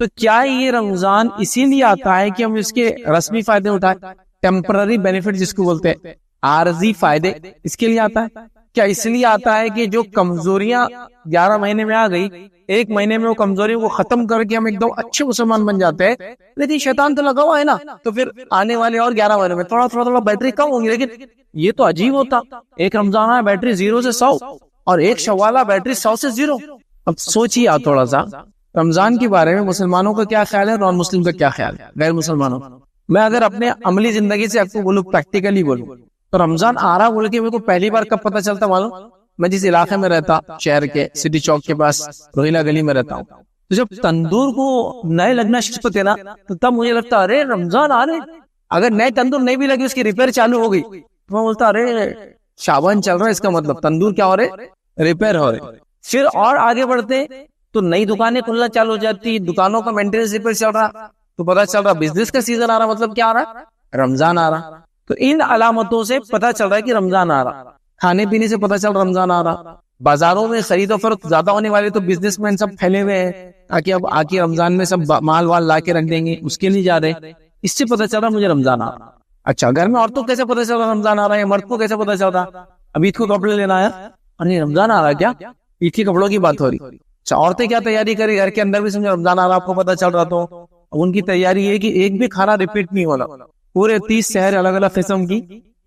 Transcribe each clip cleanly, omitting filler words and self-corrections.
تو کیا یہ رمضان اسی لیے آتا ہے کہ ہم اس کے رسمی فائدے اٹھائیں؟ ٹیمپرری بینیفٹ جس کو بولتے ہیں، عارضی فائدے، اس کے لیے آتا ہے؟ کیا اس لیے آتا ہے کہ جو کمزوریاں 11 مہینے میں آ گئی، 1 مہینے میں وہ کمزوریوں کو ختم کر کے ہم ایک دم اچھے مسلمان بن جاتے ہیں؟ لیکن شیطان تو لگا ہوا ہے نا، تو پھر آنے والے اور 11 مہینے میں تھوڑا بیٹری کم ہوگی. لیکن یہ تو عجیب ہوتا، ایک رمضان آیا بیٹری 0 سے 100، اور ایک شوال آیا بیٹری 100 سے 0. اب سوچیے آپ تھوڑا سا رمضان کے بارے میں مسلمانوں کا کیا خیال ہے، نان مسلم کا کیا خیال ہے، غیر مسلمانوں کا. میں اگر اپنے عملی زندگی سے آپ کو بولوں، پریکٹیکلی بولوں، تو رمضان آ رہا بول کے میرے کو پہلی بار کب پتا چلتا معلوم؟ میں جس علاقے میں رہتا، شہر کے سٹی چوک کے پاس روہیلا گلی میں رہتا ہوں، تو جب تندور کو نئے لگنا شروع ہوتے نا، تو تب مجھے لگتا ارے رمضان آ رہے. اگر نئے تندور نہیں بھی لگی، اس کی ریپیئر چالو ہو گئی، تو میں بولتا ارے شابان چل رہا ہے، اس کا مطلب تندور کیا ہو رہے، ریپیئر ہو رہے. پھر اور آگے بڑھتے تو نئی دکانیں کھلنا چالو ہو جاتی، دکانوں کا مینٹیننس ریپیئر چل رہا، تو پتا چل رہا بزنس کا سیزن آ رہا. مطلب کیا آ رہا؟ رمضان آ رہا. تو ان علامتوں سے پتا چل رہا ہے کہ رمضان آ رہا. کھانے پینے سے پتا چل رہا رمضان آ رہا. بازاروں میں خرید و فروخت زیادہ ہونے والے تو بزنس مین سب پھیلے ہوئے ہیں، تاکہ اب آ کے رمضان میں سب مال وال لا کے رکھ دیں گے، اس کے لیے جا رہے. اس سے پتا چل رہا مجھے رمضان آ رہا. اچھا، گھر میں عورتوں کیسے پتا چل رہا رمضان آ رہا ہے، مرد کو کیسے پتا چل رہا؟ اب عید کو کپڑے لینا ہے، ارے رمضان آ رہا ہے کیا، عید کے کپڑوں کی بات ہو رہی. اچھا، عورتیں کیا تیاری کری، گھر کے اندر بھی سمجھے رمضان آ رہا، آپ کو پتا چل رہا. تو اب ان کی تیاری یہ کہ ایک بھی کھانا ریپیٹ نہیں ہونا، پورے 30 سحر الگ الگ قسم کی،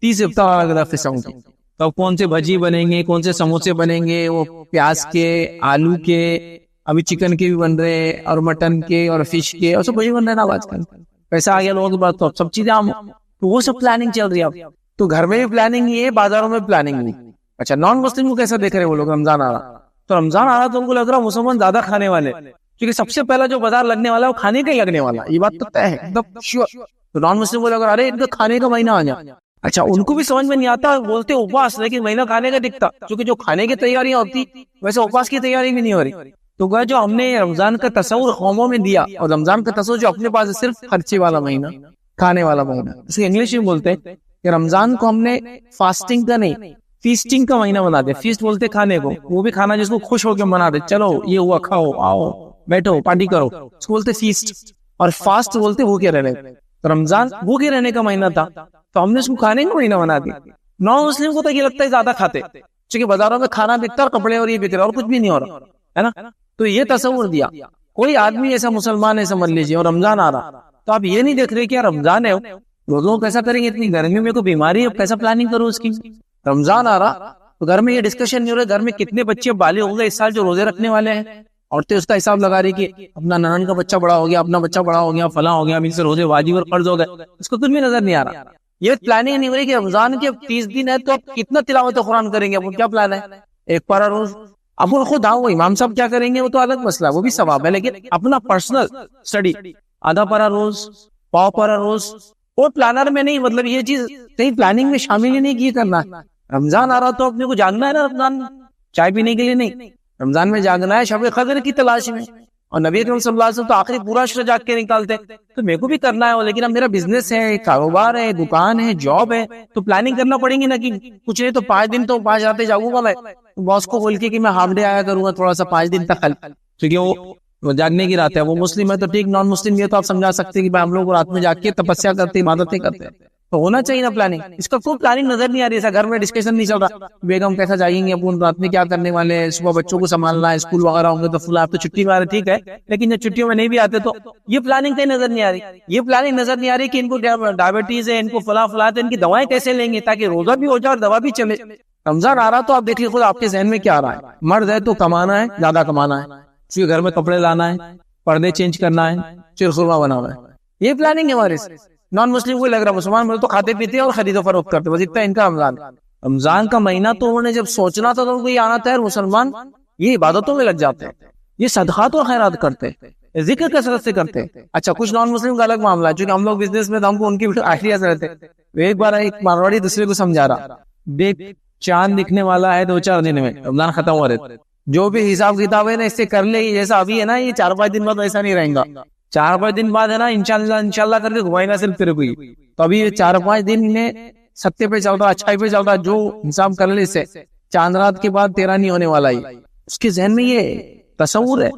30 افطار الگ الگ قسم کی. تو کون سے بھجی بنیں گے، کون سے سموسے بنیں گے، وہ پیاز کے، آلو کے، ابھی چکن کے بھی بن رہے، اور مٹن کے، اور فش کے، اور سب بھجی بن رہے نا آج کل. پیسہ آ گیا لوگوں کے پاس تو سب چیزیں عام، تو وہ سب پلاننگ چل رہی ہے اب. تو گھر میں بھی پلاننگ ہی ہے، بازاروں میں پلاننگ نہیں. اچھا، نان مسلم کو کیسا دیکھ رہے وہ لوگ؟ رمضان آ رہا تو رمضان آ رہا تو ان کو لگ رہا مسلمان زیادہ کھانے والے، کیونکہ سب سے پہلا جو بازار لگنے والا ہے وہ کھانے کا ہی لگنے والا، یہ بات تو طے ہے ایک دم شیور. تو نان مسلم کو لگ رہا ارے ان کا کھانے کا مہینہ آ جائے. اچھا، ان کو بھی سمجھ میں نہیں آتا، بولتے اپواس، لیکن مہینہ کھانے کا دکھتا، کیونکہ جو کھانے کی تیاریاں ہوتی ویسے اپواس کی تیاری بھی نہیں ہو رہی. تو گویا جو ہم نے رمضان کا تصور قوموں میں دیا، اور رمضان کا تصور جو اپنے پاس صرف خرچے والا مہینہ، کھانے والا مہینہ، اس کو انگلش میں بولتے ہیں کہ رمضان کو ہم نے فاسٹنگ کا نہیں، فیسٹنگ کا مہینہ بنا دے. فیسٹ بولتے کھانے کو، وہ بھی کھانا جس کو خوش ہو کے منا دے، چلو یہ ہوا، کھاؤ، آؤ، بیٹھو، پارٹی کرو، اس کو بولتے فیسٹ. اور فاسٹ بولتے بھوکے رہنے. تو رمضان بھوکے رہنے کا مہینہ تھا، تو ہم نے اس کو کھانے کا مہینہ بنا دیا. نان مسلم کو تو یہ لگتا ہے زیادہ کھاتے، کیونکہ بازاروں میں کھانا بکتا اور کپڑے اور یہ بک رہے، اور کچھ بھی نہیں ہو رہا ہے نا. تو یہ تصور دیا. کوئی آدمی ایسا مسلمان ہے سمجھ لیجیے، اور رمضان آ رہا، تو آپ یہ نہیں دیکھ رہے کہ یار رمضان ہے، روزوں کیسا کریں گے، اتنی گرمی میں کوئی بیماری ہے، کیسا پلاننگ کروں اس کی. رمضان آ رہا تو گھر میں یہ ڈسکشن نہیں ہو رہا گھر میں کتنے بچے بالغ ہو گئے اس سال جو روزے رکھنے والے ہیں. عورتیں اس کا حساب لگا رہی کہ اپنا ننن کا بچہ بڑا ہو گیا، اپنا بچہ بڑا ہو گیا، فلاں ہو گیا، اب ان سے روزے واجب اور فرض ہو گئے، اس کو کچھ بھی نظر نہیں آ رہا. یہ پلاننگ نہیں ہو رہی کہ رمضان کے 30 دن ہے تو اب کتنا تلاوت قرآن کریں گے، اب کیا پلان ہے، 1 پارہ روز. اب وہ خود وہ امام صاحب کیا کریں گے وہ تو الگ مسئلہ ہے، وہ بھی ثواب ہے، لیکن اپنا پرسنل اسٹڈی، آدھا پارہ روز، پاؤ پارہ روز، وہ پلانر میں نہیں. مطلب یہ چیز کہیں پلاننگ میں شامل ہی نہیں کی کرنا. رمضان آ رہا تو اپنے کو جاگنا ہے نا، رمضان چائے پینے کے لیے نہیں، رمضان میں جاگنا ہے شب قدر کی تلاش میں. اور نبی اکرم صلی اللہ علیہ وسلم تو آخری پورا عشرہ جاگ کے نکالتے، تو میرے کو بھی کرنا ہے. لیکن اب میرا بزنس ہے، کاروبار ہے، دکان ہے، جاب ہے، تو پلاننگ کرنا پڑیں گی نا، کہ کچھ نہیں تو 5 دن تو 5 راتیں جاگوں گا میں، باس کو بول کے کہ میں ہاف ڈے آیا کروں گا تھوڑا سا 5 دن تک، کیونکہ وہ جاگنے کی رات ہے. وہ مسلم ہے تو ٹھیک، نان مسلم یہ تو آپ سمجھا سکتے کہ ہم لوگ رات میں جاگ کے تپسیا کرتے، عبادتیں کرتے، تو ہونا چاہیے نا پلاننگ. اس کا کوئی پلاننگ نظر نہیں آ رہی. ایسا گھر میں ڈسکشن نہیں چل رہا بیگم کیسا جائیں گے، اپن رات میں کیا کرنے والے ہیں، صبح بچوں کو سنبھالنا ہے، اسکول وغیرہ ہوں گے تو فلاں آپ تو چھٹی میں آ رہے، ٹھیک ہے، لیکن جب چھٹیوں میں نہیں بھی آتے تو یہ پلاننگ کہیں نظر نہیں آ رہی. یہ پلاننگ نظر نہیں آ رہی کہ ان کو ڈائبٹیز ہے، ان کو فلاں فلاں، ان کی دوائیں کیسے لیں گے تاکہ روزہ بھی ہو جائے اور دوا بھی چلے. رمضان آ رہا تو آپ دیکھیے خود آپ کے ذہن میں کیا آ رہا ہے. مرد ہے تو کمانا ہے، زیادہ کمانا ہے، پھر گھر میں کپڑے لانا ہے، پردے چینج کرنا ہے، پھر خرما بنانا ہے. یہ پلاننگ ہے ہمارے. نان مسلم کو لگ رہا مسلمان مجھے تو کھاتے پیتے اور خرید و فروخت کرتے، بس اتنا ان کا رمضان کا مہینہ. تو انہوں نے جب سوچنا تھا تو ان کو یہ آنا تھا مسلمان یہ عبادتوں میں لگ جاتے ہیں، یہ صدقات و خیرات کرتے ہیں، ذکر کثرت سے کرتے ہیں. اچھا، کچھ نان مسلم کا الگ معاملہ ہے، چونکہ ہم لوگ بزنس میں تو ہم کو ان کی آخری اثر رہتے. ایک بار ایک مارواڑی دوسرے کو سمجھا رہا، دیکھ چاند دکھنے والا ہے 2-4 دن میں، رمضان ختم ہو رہے، جو بھی حساب کتاب ہے نا اس سے کر لے، جیسا ابھی ہے نا یہ 4-5 دن بعد ویسا نہیں رہیں گا. 4-5 دن بعد ہے نا انشاءاللہ کر کے گھمائے گا صرف تیرے کو ہی. تو ابھی 4-5 دن میں ستے پہ چل رہا، اچھائی پہ چل رہا، جو حساب کر لے اس سے چاند رات کے بعد تیرا نہیں ہونے والا ہی. اس کے ذہن میں یہ تصور ہے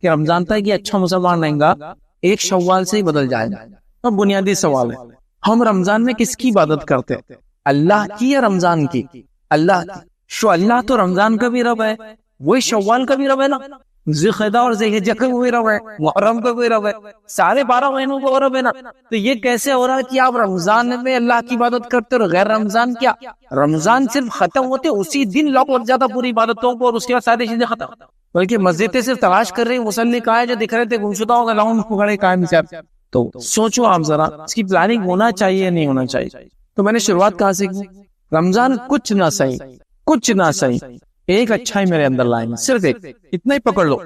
کہ رمضان تک یہ اچھا مسلمان رہیں گا ایک شوال سے ہی بدل جائے گا؟ تو بنیادی سوال ہے، ہم رمضان میں کس کی عبادت کرتے ہیں؟ اللہ کی یا رمضان کی؟ اللہ کی۔ شو اللہ تو رمضان کا بھی رب ہے، وہی شوال کا بھی رب ہے نا، ذوالقعدہ اور ذوالحجہ کا بھی رب ہے، محرم کا بھی رب ہے، سارے 12 مہینوں کا رب ہے نا۔ تو یہ کیسے ہو رہا ہے کہ آپ رمضان میں اللہ کی عبادت کرتے اور غیر رمضان کیا؟ رمضان صرف ختم ہوتے اسی دن لوگ لگ جاتا پوری عبادتوں کو، اور اس کے بعد ساری چیزیں ختم، بلکہ مسجدیں صرف تلاش کر رہی مصلی کہاں ہے، جو دکھ رہے تھے گمشدہ ہوگا لاؤن پکڑے قائم سے۔ تو سوچو آپ ذرا، اس کی پلاننگ ہونا چاہیے نہیں ہونا چاہیے؟ تو میں نے شروعات کہاں سے کی؟ رمضان کچھ نہ صحیح، کچھ نہ صحیح، ایک اچھائی میرے اندر لائیں گے، صرف ایک، اتنا ہی پکڑ لو۔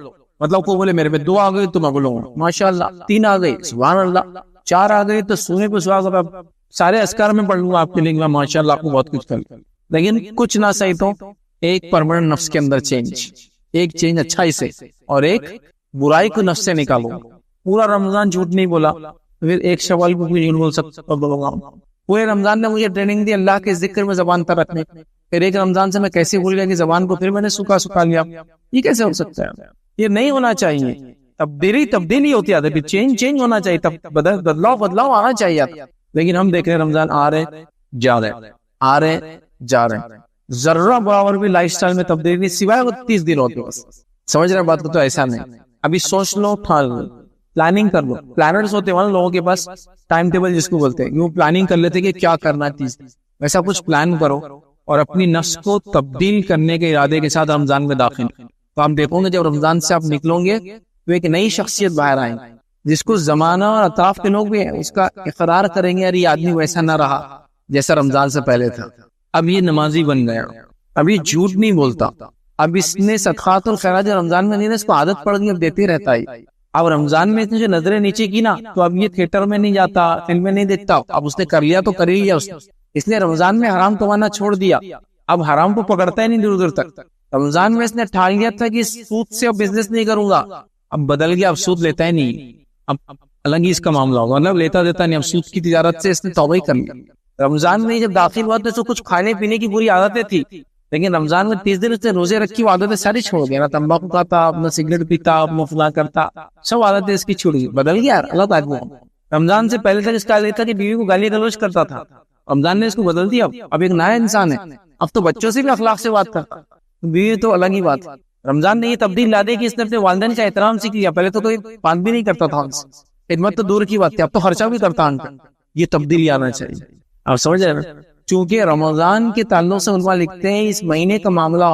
مطلب کو بولے میرے پہ 2 آ گئی تو میں بولوں گا ماشاءاللہ، 3 آ گئی سبحان اللہ، 4 آ گئی تو سونے پہ سہاگا، سارے اذکار میں پڑھ لوں گا آپ کے لیے، میں ماشاءاللہ آپ کو بہت کچھ کر، لیکن کچھ نہ صحیح تو ایک پرماننٹ نفس کے اندر چینج، ایک چینج اچھائی سے، اور ایک برائی کو نفس سے نکالو۔ پورا رمضان جھوٹ نہیں بولا، پھر ایک شوال کو بھی جھوٹ بول سکتا ہوں۔ پورے رمضان نے مجھے ٹریننگ دی اللہ کے ذکر میں زبان پر رکھنے، پھر ایک رمضان سے میں کیسے بھول گیا کہ زبان کو پھر میں نے سکھا لیا؟ یہ کیسے ہو سکتا ہے؟ یہ نہیں ہونا چاہیے۔ تبدیلی ہوتی ہے، پھر چینج ہونا چاہیے، تب بدلاؤ آنا چاہیے۔ لیکن ہم دیکھ رہے ہیں رمضان آ رہے جا رہے، آ رہے جا رہے، ذرہ برابر بھی لائف سٹائل میں تبدیلی نہیں، سوائے وہ 30 دن ہوتے بس۔ سمجھ رہے بات کو؟ تو ایسا نہیں، ابھی سوچ لو، پلاننگ کر لو۔ پلانرز ہوتے ہیں لوگوں کے پاس، ٹائم ٹیبل جس کو بولتے ہیں، وہ پلاننگ کر لیتے کہ کیا کرنا چیز، ویسا کچھ پلان کرو اور اپنی نفس کو تبدیل کرنے کے ارادے کے ساتھ رمضان میں داخل۔ تو آپ دیکھو گے جب رمضان سے آپ نکلو گے تو ایک نئی شخصیت باہر آئیں گی، جس کو زمانہ اور اطراف کے لوگ بھی ہیں اس کا اقرار کریں گے، یار یہ آدمی ویسا نہ رہا جیسا رمضان سے پہلے تھا، اب یہ نمازی بن گیا، اب یہ جھوٹ نہیں بولتا، اب اس نے صدقات اور خیرات جو رمضان میں نہیں، اس کو عادت پڑ گئی، اب دیتے رہتا ہے۔ اب رمضان میں جو نظریں نیچے کی نا، تو اب یہ تھیٹر میں نہیں جاتا، فلم میں نہیں دیکھتا، اب اس نے کر لیا تو کر ہی لیا، اس نے رمضان میں حرام کمانا چھوڑ دیا، اب حرام کو پکڑتا ہی نہیں دور دور تک۔ رمضان میں اس نے ٹھان لیا تھا کہ سود سے اب بزنس نہیں کروں گا، اب بدل گیا، اب سود لیتا ہی نہیں، اب الگ ہی اس کا معاملہ ہوگا، مطلب لیتا دیتا نہیں، اب سود کی تجارت سے اس نے توبہ ہی کر لیا۔ رمضان میں جب داخل ہوا تو اس کو کچھ کھانے پینے کی بری عادتیں تھی، لیکن رمضان میں 30 دن اس نے روزے رکھی، وہ عادتیں ساری چھوڑ گیا، نہ تمباکو کھاتا، نہ سگریٹ پیتا، نہ فلاں کرتا، سب عادتیں اس کی چھوڑ گئی، بدل گیا اللہ تعالیٰ۔ رمضان سے پہلے تک اس کا لیتا کہ بیوی کو گالی گلوچ کرتا تھا، رمضان نے اس کو بدل دیا، اب ایک نیا انسان ہے، اب تو بچوں سے بھی اخلاق سے بات کرتا، بیوی تو الگ ہی بات۔ رمضان نے یہ تبدیل لا دی کہ اس نے اپنے والدین کا احترام سیکھ لیا، پہلے تو کوئی بات بھی نہیں کرتا تھا، خدمت تو دور کی بات تھی، اب تو خرچہ بھی کرتا ان کا، یہ تبدیلی آنا چاہیے۔ آپ سمجھ رہے ہیں؟ چونکہ رمضان کے تعلق سے علماء لکھتے ہیں اس مہینے کا معاملہ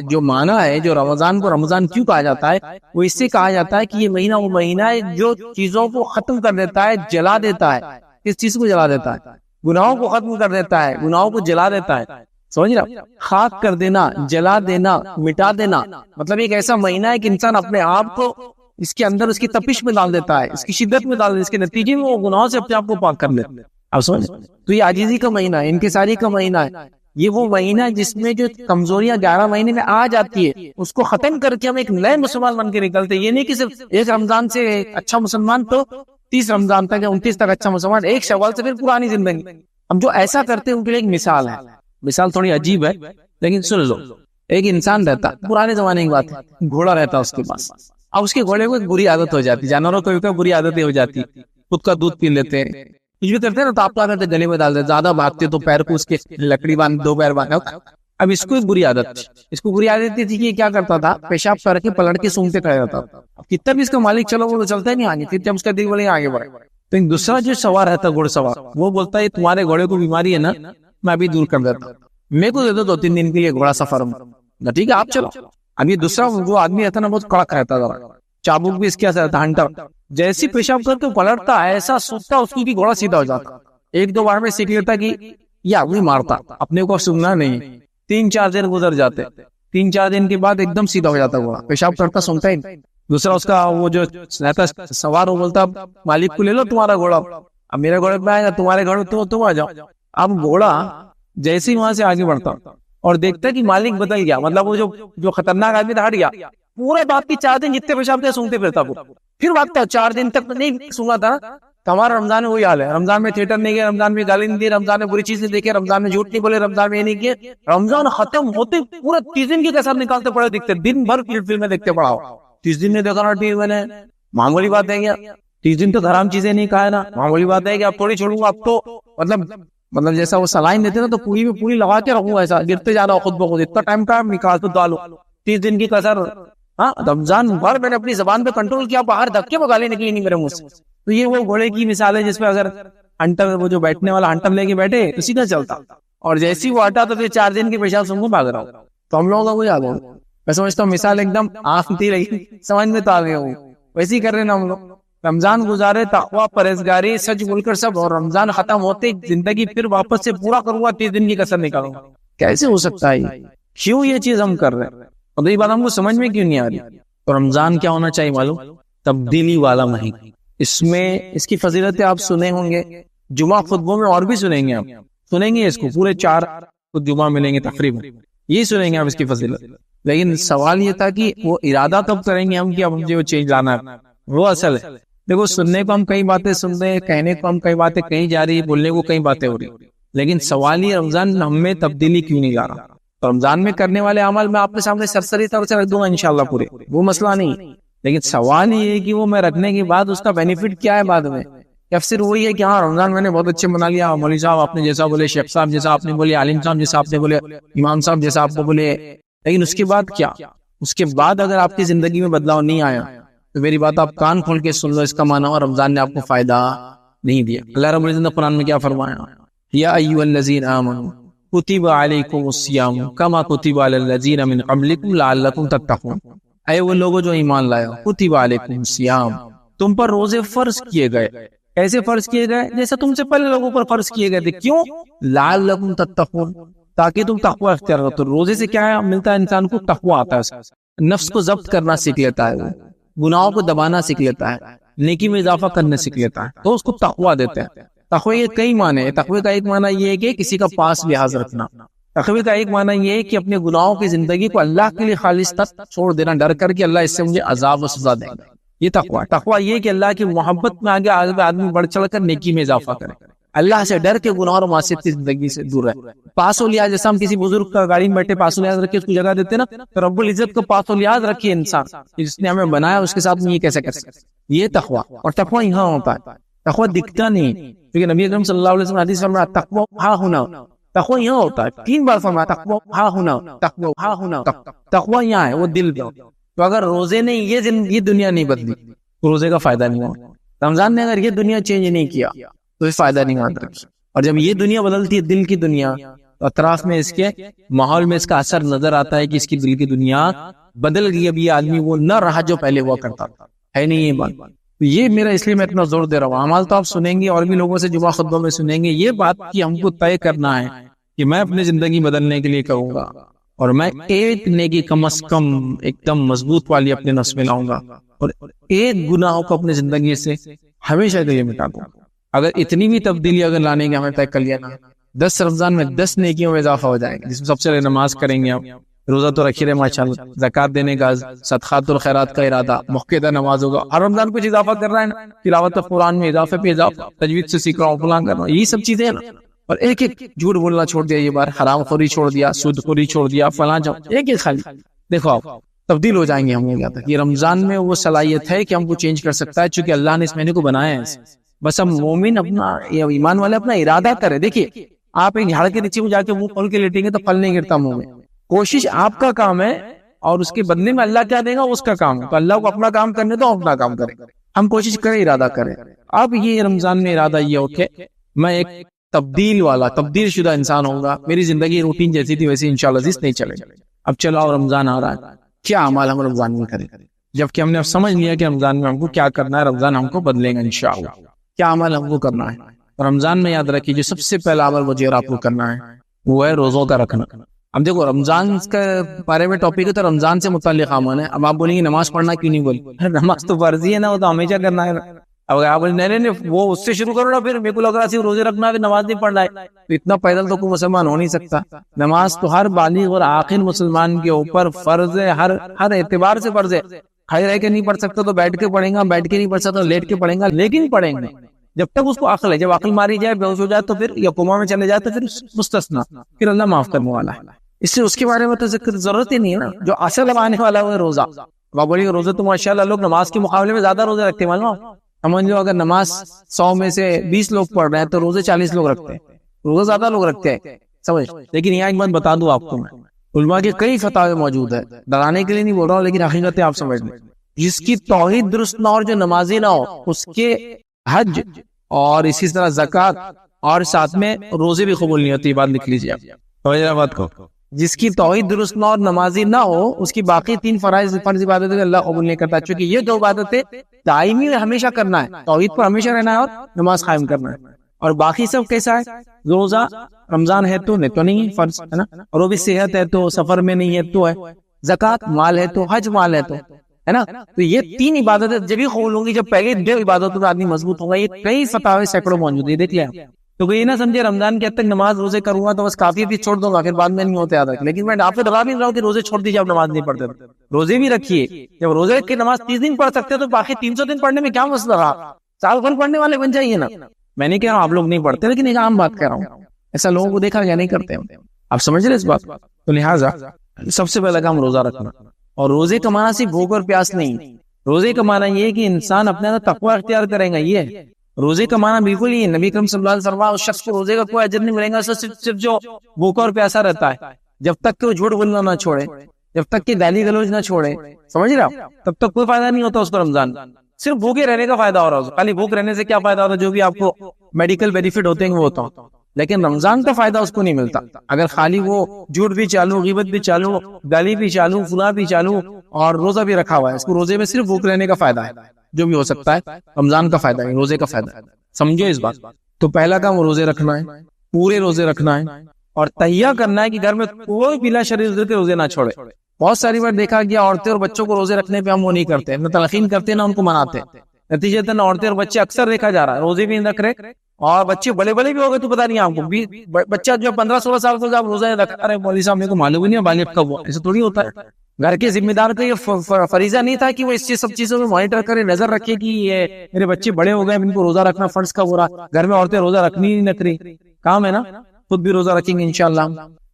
جو معنی ہے، جو رمضان کو رمضان کیوں کہا جاتا ہے، وہ اس سے کہا جاتا ہے کہ یہ مہینہ وہ مہینہ ہے جو چیزوں کو ختم کر دیتا ہے، جلا دیتا ہے۔ کس چیز کو جلا دیتا ہے؟ گناہوں کو ختم کر دیتا ہے، گناہوں کو جلا دیتا ہے، سمجھ رہا؟ خاک کر دینا، جلا دینا، مٹا دینا، مطلب ایک ایسا مہینہ ہے کہ انسان اپنے آپ کو اس کے اندر اس کی تپش میں ڈال دیتا ہے، اس کی شدت میں ڈال دیتا ہے، اس کے نتیجے میں وہ گناہوں سے اپنے آپ کو پاک کر لیتا ہے۔ آپ سمجھ؟ تو یہ عاجزی کا مہینہ ہے، انکساری کا مہینہ ہے، یہ وہ مہینہ ہے جس میں جو کمزوریاں 11 مہینے میں آ جاتی ہے اس کو ختم کر کے ہم ایک نئے مسلمان بن کے نکلتے ہیں۔ یہ نہیں کہ صرف ایک رمضان سے اچھا مسلمان تو 30 رمضان تک یا 29 تک اچھا مسلمان، ایک شوال سے پھر پرانی زندگی۔ ہم جو ایسا کرتے ہیں ان کے لیے ایک مثال ہے، مثال تھوڑی عجیب ہے لیکن سن لو۔ ایک انسان رہتا، پرانے زمانے کی بات ہے، گھوڑا رہتا اس کے پاس، اب اس کے گھوڑے کو ایک بری عادت ہو جاتی، جانوروں کو بری عادتیں ہو جاتی، خود کا دودھ پی لیتے ہیں، کچھ بھی کرتے ہیں نا تو آپ کیا کرتے گلے میں ڈال دیتے، زیادہ بھاگتے تو پیر کو اس کے لکڑی باندھ، 2 پیر باندھ۔ اب اس کو ایک بری عادت تھی، اس کو بری عادت تھی کہ یہ کیا کرتا تھا، پیشاب کر کے پلٹ کے سونگتے کھڑا رہتا تھا۔ اب کتنا بھی اس کا مالک چلو وہ تو چلتا ہی نہیں آگے، پھر جب اس کا دل بولے آگے بڑھے تو ایک دوسرا جو سوار رہتا گھوڑ سوار، وہ بولتا ہے تمہارے گھوڑے کو بیماری ہے نا، میں ابھی دور کر دیتا ہوں، میرے کو دے دو 2-3 دن کے لیے گھوڑا سفر میں، ٹھیک ہے آپ چلو۔ اب یہ دوسرا جو آدمی رہتا نا بہت کڑک رہتا تھا، چابک بھی اس کے رہتا، ہنٹر، جیسی پیشاب کر کے پلٹتا ایسا سوکھتا اس کی گھوڑا سیدھا ہو جاتا۔ 1-2 بار میں سیکھ لیتا کہ یہ آدمی مارتا، اپنے کو سننا نہیں، 3-4 دن گزر جاتے، 3-4 دن کے بعد ایک دم سیدھا ہو جاتا گھوڑا، پیشاب کرتا سنتا ہی نہیں۔ دوسرا اس کا وہ جو رہتا سوار، وہ بولتا مالک کو لے لو تمہارا گھوڑا، اب میرے گھوڑے پہ آئے گا، تمہارے گھوڑے تو تم آ جاؤ۔ اب گھوڑا جیسے ہی وہاں سے آگے بڑھتا اور دیکھتا کہ مالک بدل گیا، مطلب وہ جو خطرناک آدمی تھا ہٹ گیا، پورے بات کی 4 دن جتنے پیشاب تھے سونگتے پھرتا وہ، پھر بات 4 دن تک نہیں سونگا تھا۔ ہمارا رمضان میں وہی حال ہے، رمضان میں تھیٹر نہیں گیا، رمضان میں گالی نہیں دی، رمضان میں بری چیز نہیں دیکھے، رمضان میں جھوٹ نہیں بولے، رمضان میں یہ نہیں کیے، رمضان ختم ہوتے پورے 30 دن کے کسر نکالتے پڑے دکھتے، دن بھر فلمیں دیکھتے پڑا ہو، 30 دن نے دیکھا نا ٹی وی میں نے، معمولی بات ہے کیا؟ 30 دن تو حرام چیزیں نہیں کھائے نا، معمولی بات ہے کہ اب تھوڑی چھوڑوں گا، اب تو مطلب جیسا وہ سلائن دیتے نا تو پوری میں پوری لگا کے رکھوں گا، ایسا گرتے جا رہا ہوں خود بخود، اتنا ٹائم کا نکال تو ڈالو 30 دن کی کسر. ہاں رمضان بھر میں نے اپنی زبان پہ کنٹرول کیا، باہر دھکے بگالے نکلی نہیں میرے منہ سے. تو یہ وہ گھوڑے کی مثال ہے جس پہ اگر ہنٹر، وہ جو بیٹھنے والا ہنٹر لے کے بیٹھے تو سیدھا چلتا، اور جیسی وہ ہٹا تو پھر 4 دن کے پیشاب سن کو بھاگ رہا ہوں. تو ہم لوگوں کا وہی حال ہو، میں سمجھتا ہوں مثال ایک دم آتی رہی، سمجھ میں تو آ گیا ہوں. ویسے ہی کر رہے نا ہم لوگ، رمضان گزارے تقویٰ پرہیزگاری سچ بول کر سب، اور رمضان ختم ہوتے زندگی پھر واپس سے پورا کروں گا، 30 دن کی کسر نکالوں گا. کیسے ہو سکتا ہے؟ کیوں یہ چیز ہم کر رہے ہیں؟ اور یہ بات ہم کو سمجھ میں کیوں نہیں آ رہی؟ تو رمضان کیا ہونا چاہیے معلوم؟ تبدیلی والا مہینہ. اس میں اس کی فضیلتیں آپ سنے ہوں گے، جمعہ خطبوں میں اور بھی سنیں گے، آپ سنیں گے اس کو، پورے 4 جمعہ ملیں گے تقریباً، یہ سنیں گے آپ اس کی فضیلت. لیکن سوال یہ تھا کہ وہ ارادہ کب کریں گے ہم کہ اب مجھے وہ چینج لانا ہے، وہ اصل ہے. دیکھو سننے کو ہم کئی باتیں سن رہے ہیں، کہنے کو ہم کئی باتیں کہیں جا رہی ہے، بولنے کو کئی باتیں ہو رہی، لیکن سوال یہ رمضان ہم میں تبدیلی کیوں نہیں لا رہا؟ تو رمضان میں کرنے والے عمل میں آپ کے سامنے سرسری طور سے رکھ دوں گا انشاءاللہ پورے، وہ مسئلہ نہیں. لیکن سوال یہ ہے کہ وہ میں رکھنے کے بعد اس کا بینیفٹ کیا ہے بعد میں؟ یا صرف وہی ہے کہ ہاں رمضان میں نے بہت اچھے منا لیا، مولوی صاحب آپ نے جیسا بولے، شیخ صاحب جیسا آپ نے بولے، عالم صاحب جیسا آپ نے بولے، امام صاحب جیسا آپ کو بولے، لیکن اس کے بعد کیا؟ اس کے بعد اگر آپ کی زندگی میں بدلاؤ نہیں آیا تو میری بات آپ کان کھول کے سن لو، اس کا معنی اور رمضان نے آپ کو فائدہ نہیں دیا. اللہ رب العزت نے قرآن میں کیا فرمایا؟ یا ایھا الذین آمنوا کتب علیکم الصیام کما کتب علی الذین من قبلکم لعلکم تتقون. اے وہ لوگوں جو ایمان لائے، کتب علیکم الصیام، تم پر روزے فرض کیے گئے. ایسے فرض کیے گئے جیسے تم سے پہلے لوگوں پر فرض کیے گئے تھے. کیوں؟ لعلکم تتقون، تاکہ تم تقوی اختیار کرو. تو روزے سے کیا ملتا ہے انسان کو؟ تقوی آتا ہے، نفس کو ضبط کرنا سیکھ لیتا ہے، وہ گناہوں کو دبانا سیکھ لیتا ہے، نیکی میں اضافہ کرنا سیکھ لیتا ہے، تو اس کو تقوی دیتے ہیں. تقوی یہ کئی معنی ہے. تقوی کا ایک معنی یہ ہے کہ کسی کا پاس لحاظ رکھنا. تقوی کا ایک معنی یہ ہے کہ اپنے گناہوں کی زندگی کو اللہ کے لیے خالص تک چھوڑ دینا، ڈر کر کہ اللہ اس سے مجھے عذاب و سزا دے گا. یہ تقوی. تقوی یہ کہ اللہ کی محبت میں آگے آدمی بڑھ چڑھ کر نیکی میں اضافہ کرے، اللہ سے ڈر کے گناہ اور معصیت کی زندگی سے دور رہے. پاس و لحاظ، جیسا ہم کسی بزرگ کا گاڑی میں بیٹھے پاس و لحاظ رکھے اس کو جگہ دیتے نا، تو رب العزت کو پاس و لحاظ رکھیے انسان، جس نے ہمیں بنایا اس کے ساتھ میں یہ کیسے کر سکتے. یہ تقوی. اور تقوی یہاں ہوتا ہے، تقوی دکھتا نہیں، کیونکہ نبی اکرم صلی اللہ علیہ وسلم حدیث فرمایا تقوی ہاں ہونا. تقوی یہاں ہوتا ہے، 3 بار فرمایا تقوی ہاں ہونا، تقوی ہاں ہونا. تقوی یہاں ہے، وہ دل میں. تو اگر روزے نے یہ دنیا نہیں بدلی تو روزے کا فائدہ نہیں ہوا. رمضان نے اگر یہ دنیا چینج نہیں کیا تو اس فائدہ نہیں ہوتا. اور جب یہ دنیا بدلتی ہے، دل کی دنیا، تو اطراف میں اس کے ماحول میں اس کا اثر نظر آتا ہے کہ اس کی دل کی دنیا بدل گئی. اب یہ آدمی وہ نہ رہا جو پہلے ہوا کرتا تھا، ہے نہیں یہ بات. یہ میرا اس لیے میں اتنا زور دے رہا ہوں. اعمال تو آپ سنیں گے اور بھی لوگوں سے جمعہ خطبوں میں سنیں گے. یہ بات کہ ہم کو طے کرنا ہے کہ میں اپنی زندگی بدلنے کے لیے کروں گا، اور میں ایک نیکی کم از کم ایک دم مضبوط والی اپنے نفس میں لاؤں گا، اور ایک گناہ کو اپنی زندگی سے ہمیشہ کے لیے مٹا دوں گا. اگر اتنی بھی تبدیلی اگر لانے کے ہمیں طے کر لیا نا، 10 رمضان میں 10 نیکیوں میں اضافہ ہو جائے گا، جس میں سب سے پہلے نماز کریں گے، آپ روزہ تو رکھیے ماشاءاللہ، زکات دینے کا، صدقات الخیرات کا ارادہ، موقع نماز ہوگا. ہر رمضان کچھ اضافہ کر رہا ہے نا، تلاوت قرآن میں اضافے پہ اضافہ، تجوید سے سیکھ رہا ہوں، فلاں کر رہا ہوں، یہی سب چیزیں ہیں نا. اور ایک ایک جھوٹ بولنا چھوڑ دیا، یہ بار حرام خوری چھوڑ دیا، سود خوری چھوڑ دیا، فلاں ایک ایک خالی. دیکھو آپ تبدیل ہو جائیں گے. ہم یہاں تک یہ رمضان میں وہ صلاحیت ہے کہ ہم کو چینج کر سکتا ہے، چونکہ اللہ نے اس مہینے کو بنایا ہے. بس ہم مومن اپنا یا ایمان والے اپنا ارادہ کرے. دیکھیے آپ ایک جھاڑ کے نیچے کو جا کے منہ کھول کے لیٹیں گے تو پھل نہیں گرتا منہ میں. کوشش آپ کا کام ہے، اور اس کے بدلے میں اللہ کیا دے گا اس کا کام ہے. تو اللہ کو اپنا کام کرنے تو اپنا کام کرے. ہم کوشش کریں، ارادہ کریں. اب یہ رمضان میں ارادہ یہ ہو کہ میں ایک تبدیل شدہ انسان ہوں گا. میری زندگی روٹین جیسی تھی ویسی انشاءاللہ عزیز نہیں چلے گا. اب چلو اب رمضان آ رہا ہے، کیا اعمال ہم رمضان میں کریں؟ جبکہ ہم نے اب سمجھ لیا کہ رمضان میں ہم کو کیا کرنا ہے، رمضان ہم کو بدلے گا انشاءاللہ. کیا عمل ہم کو کرنا ہے؟ رمضان میں یاد رکھیے جو سب سے پہلا عمل مجھے اور آپ کو کرنا ہے وہ ہے روزوں کا رکھنا. اب دیکھو رمضان کے بارے میں ٹاپک ہے تو رمضان سے متعلق عمل ہے. اب آپ بولیں گے نماز پڑھنا کیوں نہیں بولے؟ نماز تو فرضی ہے نا، وہ تو ہمیشہ کرنا ہے. اب آپ بولیں نہیں وہ اس سے شروع کرو نا، پھر میرے کو لگ رہا صرف روزے رکھنا ہے نماز نہیں پڑھنا ہے، تو اتنا پیدل تو کوئی مسلمان ہو نہیں سکتا. نماز تو ہر بالغ اور عاقل مسلمان کے اوپر فرض ہے، ہر اعتبار سے فرض ہے. کھڑے رہ کے نہیں پڑھ سکتا تو بیٹھ کے پڑھیں گا، بیٹھ کے نہیں پڑھ سکتا تو لیٹ کے پڑھیں گا، لیکن پڑھیں گے جب تک اس کو عقل ہے. جب عقل ماری جائے، بے ہوش ہو جائے تو پھر یا کوما میں چلے جائے تو پھر مستثنا، پھر اللہ معاف کرنے والا ہے. اس سے اس کے بارے میں تو ذکر ضرورت ہی نہیں ہے نا. جو اصل آنے والا ہے وہ روزہ. بابری روزے تو ماشاءاللہ لوگ نماز کے مقابلے میں زیادہ روزے رکھتے ہیں. معلوم سمجھ لو اگر نماز 100 میں سے 20 لوگ پڑھ رہے ہیں تو روزے 40 لوگ رکھتے ہیں, روزے زیادہ لوگ رکھتے ہیں سمجھ. لیکن یہاں ایک بات بتا دوں آپ کو, میں علماء کے کئی فتاوے موجود ہے, ڈرانے کے لیے نہیں بول رہا ہوں لیکن حقیقت آپ سمجھ لیں. جس کی توحید درست نہ ہو اور جو نمازی نہ ہو اس کے حج اور اسی طرح زکوٰۃ اور ساتھ میں روزے بھی قبول نہیں ہوتی. بات لکھ لیجیے آپ, سمجھ رہے بات کو. جس کی توحید درست نہ اور نمازی نہ ہو اس کی باقی 3 فرض عبادتیں اللہ قبول نہیں کرتا, چونکہ یہ 2 عبادتیں دائمی ہمیشہ کرنا ہے, توحید پر ہمیشہ رہنا ہے اور نماز قائم کرنا ہے. اور باقی سب کیسا ہے, روزہ رمضان ہے تو نہیں تو نہیں فرض ہے نا, اور وہ بھی صحت ہے تو, سفر میں نہیں ہے تو ہے, زکوٰۃ مال ہے تو, حج مال ہے تو ہے نا. تو یہ 3 عبادتیں جب ہی قبول ہوں گی جب پہلے 2 عبادتوں میں آدمی مضبوط ہوگا. یہ کئی فتاوے سینکڑوں موجود ہے, دیکھ لیں. تو یہ نہ سمجھے رمضان کے حد تک نماز روزے کروں گا تو بس کافی بھی چھوڑ دوں گا, پھر بعد میں نہیں ہوتے. لیکن میں آپ کو ڈرا بھی رہا ہوں کہ روزے چھوڑ دیجیے, آپ نماز نہیں پڑھتے. روزے بھی رکھیے, جب روزے کی نماز 30 دن پڑھ سکتے تو باقی 300 دن پڑھنے میں کیا مسئلہ رہا, سال بھر پڑھنے والے بن جائیے نا. میں نہیں کہہ رہا ہوں آپ لوگ نہیں پڑھتے, لیکن ایک عام بات کہہ رہا ہوں, ایسا لوگوں کو دیکھا یا نہیں کرتے, آپ سمجھ رہے اس بات. تو لہٰذا سب سے پہلا کام روزہ رکھنا. اور روزے کا معنی صرف بھوک اور پیاس نہیں, روزے کا معنی یہ کہ انسان اپنے اندر تقوی اختیار کرے گا. یہ روزے کا معنی بالکل ہی نبی کریم صلی اللہ علیہ وسلم اس شخص کو روزے کا کوئی اجر نہیں ملے گا صرف جو بھوکا اور پیاسا رہتا ہے, جب تک کہ وہ جھوٹ بولنا نہ چھوڑے, جب تک کہ گالی گلوچ نہ چھوڑے, سمجھ رہے آپ, تب تک کوئی فائدہ نہیں ہوتا اس کو رمضان. صرف بھوکے رہنے کا فائدہ ہو رہا ہے, خالی بھوک رہنے سے کیا فائدہ ہوتا ہے, جو بھی آپ کو میڈیکل بینیفٹ ہوتے ہیں وہ ہوتا ہوں, لیکن رمضان کا فائدہ اس کو نہیں ملتا. اگر خالی وہ جھوٹ بھی چالو, غیبت بھی چالو, گالی بھی چالو, فلاں بھی چالو اور روزہ بھی رکھا ہوا ہے, اس کو روزے میں صرف بھوک رہنے کا فائدہ ہے. جو بھی ہو سکتا ہے رمضان کا فائدہ ہے, روزے کا فائدہ ہے, سمجھو اس بات. تو پہلا کام روزے رکھنا ہے, پورے روزے رکھنا ہے, اور تہیا کرنا ہے کہ گھر میں کوئی بلا شرعی کے روزے نہ چھوڑے. بہت ساری بار دیکھا گیا عورتیں اور بچوں کو روزے رکھنے پہ ہم وہ نہیں کرتے, نہ تلقین کرتے نہ ان کو مناتے. نتیجتاً عورتیں اور بچے اکثر دیکھا جا رہا ہے روزے بھی نہیں رکھ رہے, اور بچے بڑے بڑے بھی ہو گئے تو پتا نہیں آپ کو, بچہ جو 15-16 سال کا روزہ رکھا رہے, مولوی صاحب میرے کو معلوم ہی نہیں بالغ کب ہوا. ایسا تھوڑی ہوتا ہے. گھر کے ذمہ دار کا یہ فریضہ نہیں تھا کہ وہ اس سب چیزوں میں مانیٹر کرے, نظر رکھے کہ یہ میرے بچے بڑے ہو گئے, ان کو روزہ رکھنا فرض کب ہو رہا. گھر میں عورتیں روزہ رکھنی نہیں رکھ رہی, کام ہے نا, خود بھی روزہ رکھیں گے انشاءاللہ.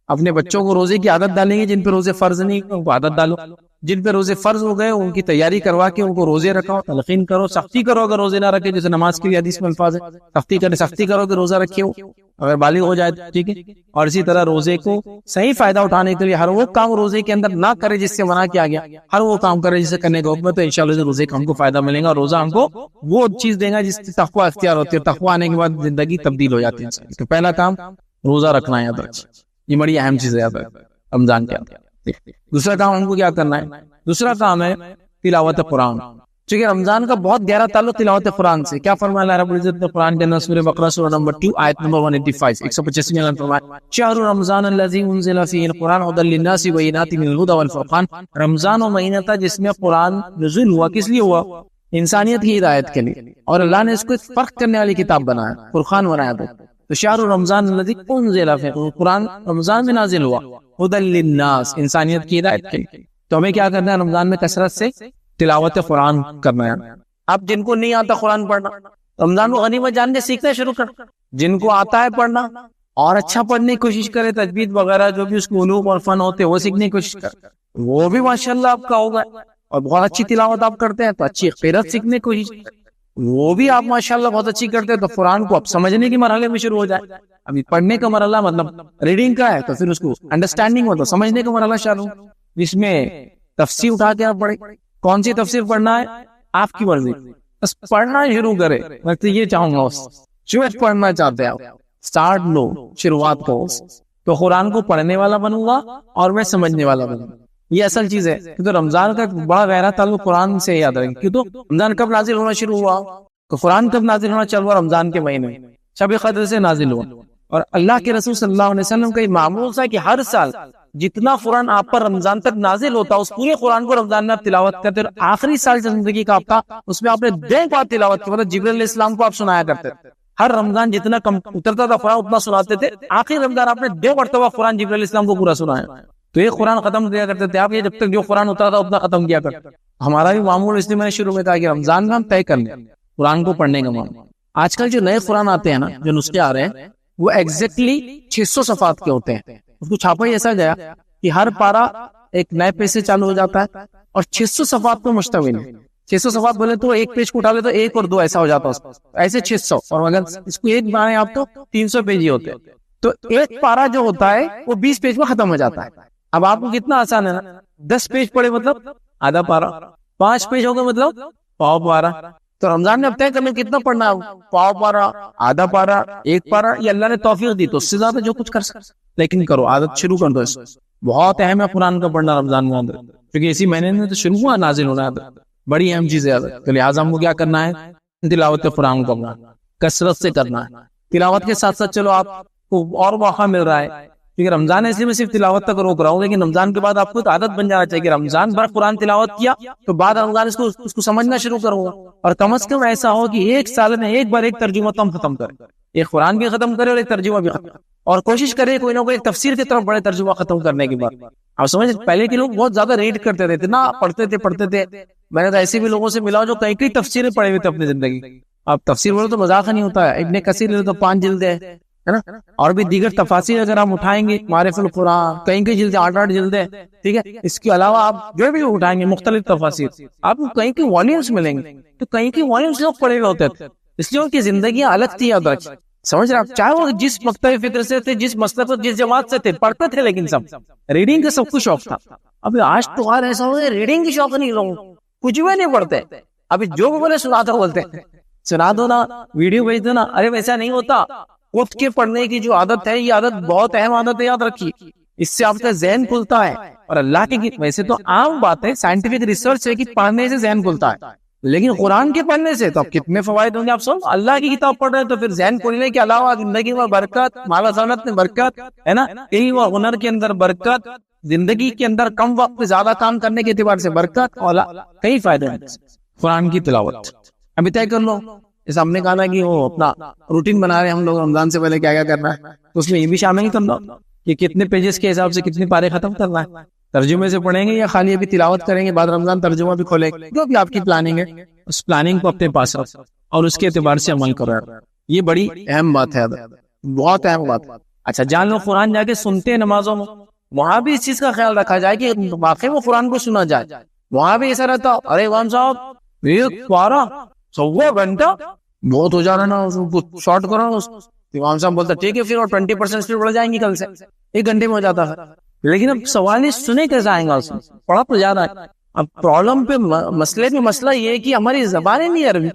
اپنے بچوں کو روزے کی عادت ڈالیں گے, جن پہ روزے فرض نہیں ان کو عادت ڈالو, جن پہ روزے فرض ہو گئے ان کی تیاری کروا کے ان کو روزے رکھاؤ, تلقین کرو, سختی کرو اگر روزے نہ رکھے, جیسے نماز کی حدیث میں الفاظ ہے, سختی کرو کہ روزہ رکھے ہو اگر بالغ ہو جائے, ٹھیک ہے. اور اسی طرح روزے کو صحیح فائدہ اٹھانے کے لیے ہر وہ کام روزے کے اندر نہ کرے جس سے منع کیا گیا, ہر وہ کام کرے جسے کرنے کا حکم ہے, تو انشاءاللہ روزے کا ہم کو فائدہ ملے گا. اور روزہ ہم کو وہ چیز دے گا جس سے تقوی اختیار ہوتی ہے, تقوی آنے کے بعد زندگی تبدیل ہو جاتی ہے. تو پہلا کام روزہ رکھنا ہے, یاد رکھیں, یہ بڑی اہم چیز ہے یاد رکھیں رمضان کے اندر. دوسرا کام ہم کو کیا کرنا ہے, دوسرا کام ہے تلاوت قرآن. چونکہ رمضان کا بہت گہرا تعلق تلاوت قرآن سے. کیا فرمایا اللہ رب العزت نے قرآن کے اندر سورہ بقرہ سورہ نمبر 2 آیت نمبر 185 185 میں فرمایا, شہر رمضان الذی انزل فیہ القرآن ھدی للناس وبینات من الھدی والفرقان. رمضان و مہینہ تھا جس میں قرآن نزول ہوا, کس لیے ہوا, انسانیت کی ہدایت کے لیے, اور اللہ نے اس کو فرق کرنے والی کتاب بنایا, فرقان بنایا. تو شہر رمضان الذی انزل فیہ القرآن رمضان میں نازل ہوا, ھدی للناس انسانیت کی ہدایت کے لیے. تو ہمیں کیا کرنا ہے رمضان میں کثرت سے تلاوت قرآن کرنا ہے. اب جن کو نہیں آتا قرآن پڑھنا, رمضان کو غنیمت جان کے سیکھنا شروع کر. جن کو آتا ہے پڑھنا اور اچھا پڑھنے کی کوشش کرے, تجوید وغیرہ جو بھی اس کے علوم اور فن ہوتے وہ سیکھنے کی کوشش کرے, وہ بھی ماشاءاللہ آپ کا ہوگا. اور بہت اچھی تلاوت آپ کرتے ہیں تو اچھی قرات سیکھنے کی کوشش کرے, وہ بھی آپ ماشاءاللہ بہت اچھی کرتے ہیں. تو قرآن کو اب سمجھنے کے مرحلے میں شروع ہو جائے. ابھی پڑھنے کا مرحلہ مطلب ریڈنگ کا ہے, تو پھر اس کو انڈرسٹینڈنگ ہو تو سمجھنے کا مرحلہ شروع, جس میں تفسیر اٹھا کے آپ پڑھیں. کون سی تفسیر پڑھنا ہے آپ کی مرضی, بس پڑھنا شروع کرے. میں تو یہ چاہوں گا جو پڑھنا چاہتے ہیں آپ سٹارٹ لو, شروعات کو. تو قرآن کو پڑھنے والا بنوں گا اور میں سمجھنے والا بنوں گا. یہ اصل چیز ہے. تو رمضان کا بڑا گہرا تعلق قرآن سے یاد رکھیں. کیوں تو رمضان کب نازل ہونا شروع ہوا, تو قرآن کب نازل ہونا چل ہوا, رمضان کے مہینے میں شب قدر سے نازل ہوا. اور اللہ کے رسول صلی اللہ علیہ وسلم کا یہ معمول تھا کہ ہر سال جتنا قرآن آپ پر رمضان تک نازل ہوتا اس پورے قرآن کو رمضان میں آپ تلاوت کرتے. اور آخری سال زندگی کا آپ کا اس میں آپ نے 2 بار تلاوت کی, مطلب جبرائیل علیہ السلام کو آپ سنایا کرتے. ہر رمضان جتنا کم اترتا تھا قرآن اتنا سناتے تھے. آخری رمضان آپ نے 2 مرتبہ قرآن جبرائیل علیہ السلام کو پورا سنایا. تو یہ قرآن ختم کیا کرتے تھے آپ, یہ جب تک جو قرآن اترا تھا اتنا ختم کیا کرتے. ہمارا بھی معمول, اس لیے میں نے شروع میں کہا کہ رمضان کا ہم طے کر لیں قرآن کو پڑھنے کا معمول. آج کل جو نئے قرآن آتے ہیں نا, جو نسخے آ رہے ہیں, وہ ایگزیکٹلی 600 صفحات کے ہوتے ہیں. اس کو چھاپا ہی ایسا گیا کہ ہر پارا ایک نئے پیج سے چالو ہو جاتا ہے, اور 600 صفحات پر مشتمل ہے. 600 صفحات بولے تو ایک پیج کو اٹھا لے تو 1 اور 2 ایسا ہو جاتا ہے, ایسے 600, اور اگر اس کو ایک بنائیں آپ تو 300 پیج ہی ہوتے ہیں. تو ایک پارا جو ہوتا ہے وہ 20 پیج میں ختم ہو جاتا ہے. اب آپ کو کتنا آسان ہے نا, 10 پیج پڑھے مطلب آدھا پارا, 5 پیج ہو گئے مطلب پاؤ پارا. تو رمضان میں اب طے کریں کتنا پڑھنا ہے, پاؤ پارا, آدھا پارا, ایک پارا. یہ اللہ نے توفیق دی تو اس سے زیادہ جو کچھ کر سکتے, لیکن کرو, عادت شروع کر دو. اس بہت اہم ہے قرآن کا پڑھنا رمضان میں اندر, کیونکہ اسی مہینے میں تو شروع ہوا نازل ہونا ہے, بڑی اہم چیز ہے. تو لہٰذا ہم کو کیا کرنا ہے, تلاوت قرآن کرنا, کثرت سے کرنا ہے. تلاوت کے ساتھ ساتھ چلو آپ کو اور موقع مل رہا ہے, کیونکہ رمضان ہے اس لیے میں صرف تلاوت تک روک رہا ہوں, لیکن رمضان کے بعد آپ کو ایک عادت بن جانا چاہیے کہ رمضان بھر قرآن تلاوت کیا تو بعد رمضان اس کو سمجھنا شروع کروں گا, اور کم از کم ایسا ہو کہ ایک سال میں ایک بار ایک ترجمہ تو ہم ختم کریں, ایک قرآن بھی ختم کرے اور ایک ترجمہ بھی ختم, اور کوشش کرے کوئی نہ کوئی ایک تفسیر کی طرف بڑے ترجمہ ختم کرنے کے بعد. آپ سمجھ, پہلے کے لوگ بہت زیادہ ریڈ کرتے تھے, اتنا پڑھتے تھے. میں نے تو ایسے بھی لوگوں سے ملا جو کئی تفسیریں پڑھے ہوئے تھے اپنی زندگی. اب تفسیر بولو تو مذاق نہیں ہوتا ہے, ابن کثیر لے تو 5 جلدیں ہے نا, اور بھی دیگر تفاسیر اگر ہم اٹھائیں گے, معارف القرآن کئی جلدیں 8 جلدیں, ٹھیک ہے. اس کے علاوہ آپ جو بھی اٹھائیں گے مختلف تفاسیر, آپ کو کئی کی والیومز ملیں گے. تو کئی کی والیومز لوگ پڑھے ہوئے ہوتے تھے, اس لیے ان کی زندگیاں الگ تھی. یاد رکھیں, سمجھ رہے آپ, چاہے وہ جس مکتب فکر سے تھے, جس مسلک سے, جس جماعت سے تھے, پڑھتے تھے, لیکن سب ریڈنگ کا سب کو شوق تھا. ابھی آج تو آج ایسا ہو گیا ریڈنگ کی شوق نہیں لوگوں, کچھ بھی نہیں پڑھتے. ابھی جو بھی بولے سنا دو, بولتے سنا دو نا, ویڈیو بھیج دو نا. ارے ویسا نہیں ہوتا. اٹھ کے پڑھنے کی جو عادت ہے, یہ عادت بہت اہم عادت ہے, یاد رکھیے. اس سے آپ کا ذہن کھلتا ہے, اور اللہ کی ویسے تو عام بات ہے, سائنٹیفک ریسرچ ہے کہ پڑھنے سے ذہن کھلتا ہے, لیکن قرآن کے پڑھنے سے تو اب کتنے فوائد ہوں گے. آپ سب اللہ کی کتاب پڑھ رہے ہیں تو پھر ذہن کھولنے کے علاوہ زندگی میں برکت, مال ثروت میں برکت ہے نا, علم و ہنر کے اندر برکت, زندگی کے اندر کم وقت میں زیادہ کام کرنے کے اعتبار سے برکت, اور کئی فائدے ہیں قرآن کی تلاوت. ابھی طے کر لو, جیسے ہم نے کہا نا کہ وہ اپنا روٹین بنا رہے ہیں ہم لوگ رمضان سے پہلے کیا کرنا ہے, تو اس میں یہ بھی شامل کرنا کہ کتنے پیجز کے حساب سے کتنے پارے ختم کرنا ہے. ترجمے سے پڑھیں گے یا خالی ابھی تلاوت کریں گے, بعد رمضان ترجمہ بھی کھولیں گے, جو بھی آپ کی پلاننگ ہے اس پلاننگ کو اپنے پاس رکھو اور اس کے اعتبار سے عمل کرو. یہ بڑی اہم بات ہے, بہت اہم بات. اچھا جان لو, قرآن جا کے سنتے ہیں نمازوں میں, وہاں بھی اس چیز کا خیال رکھا جائے کہ واقعی وہ قرآن کو سنا جائے. وہاں بھی ایسا رہتا, ارے امام صاحب ایک پارا 100 گھنٹہ بہت ہو جا رہا نا, اس کو شارٹ کرو. امام صاحب بولتا ٹھیک ہے پھر, اور 20% اسپیڈ بڑھ جائیں گی کل سے, 1 گھنٹے میں ہو جاتا ہے. لیکن اب سوال سنے کیسے آئیں گا, پڑھا تو جا رہا ہے. اب پرابلم پہ مسئلے پہ مسئلہ یہ ہے کہ ہماری زبانیں نہیں عربی.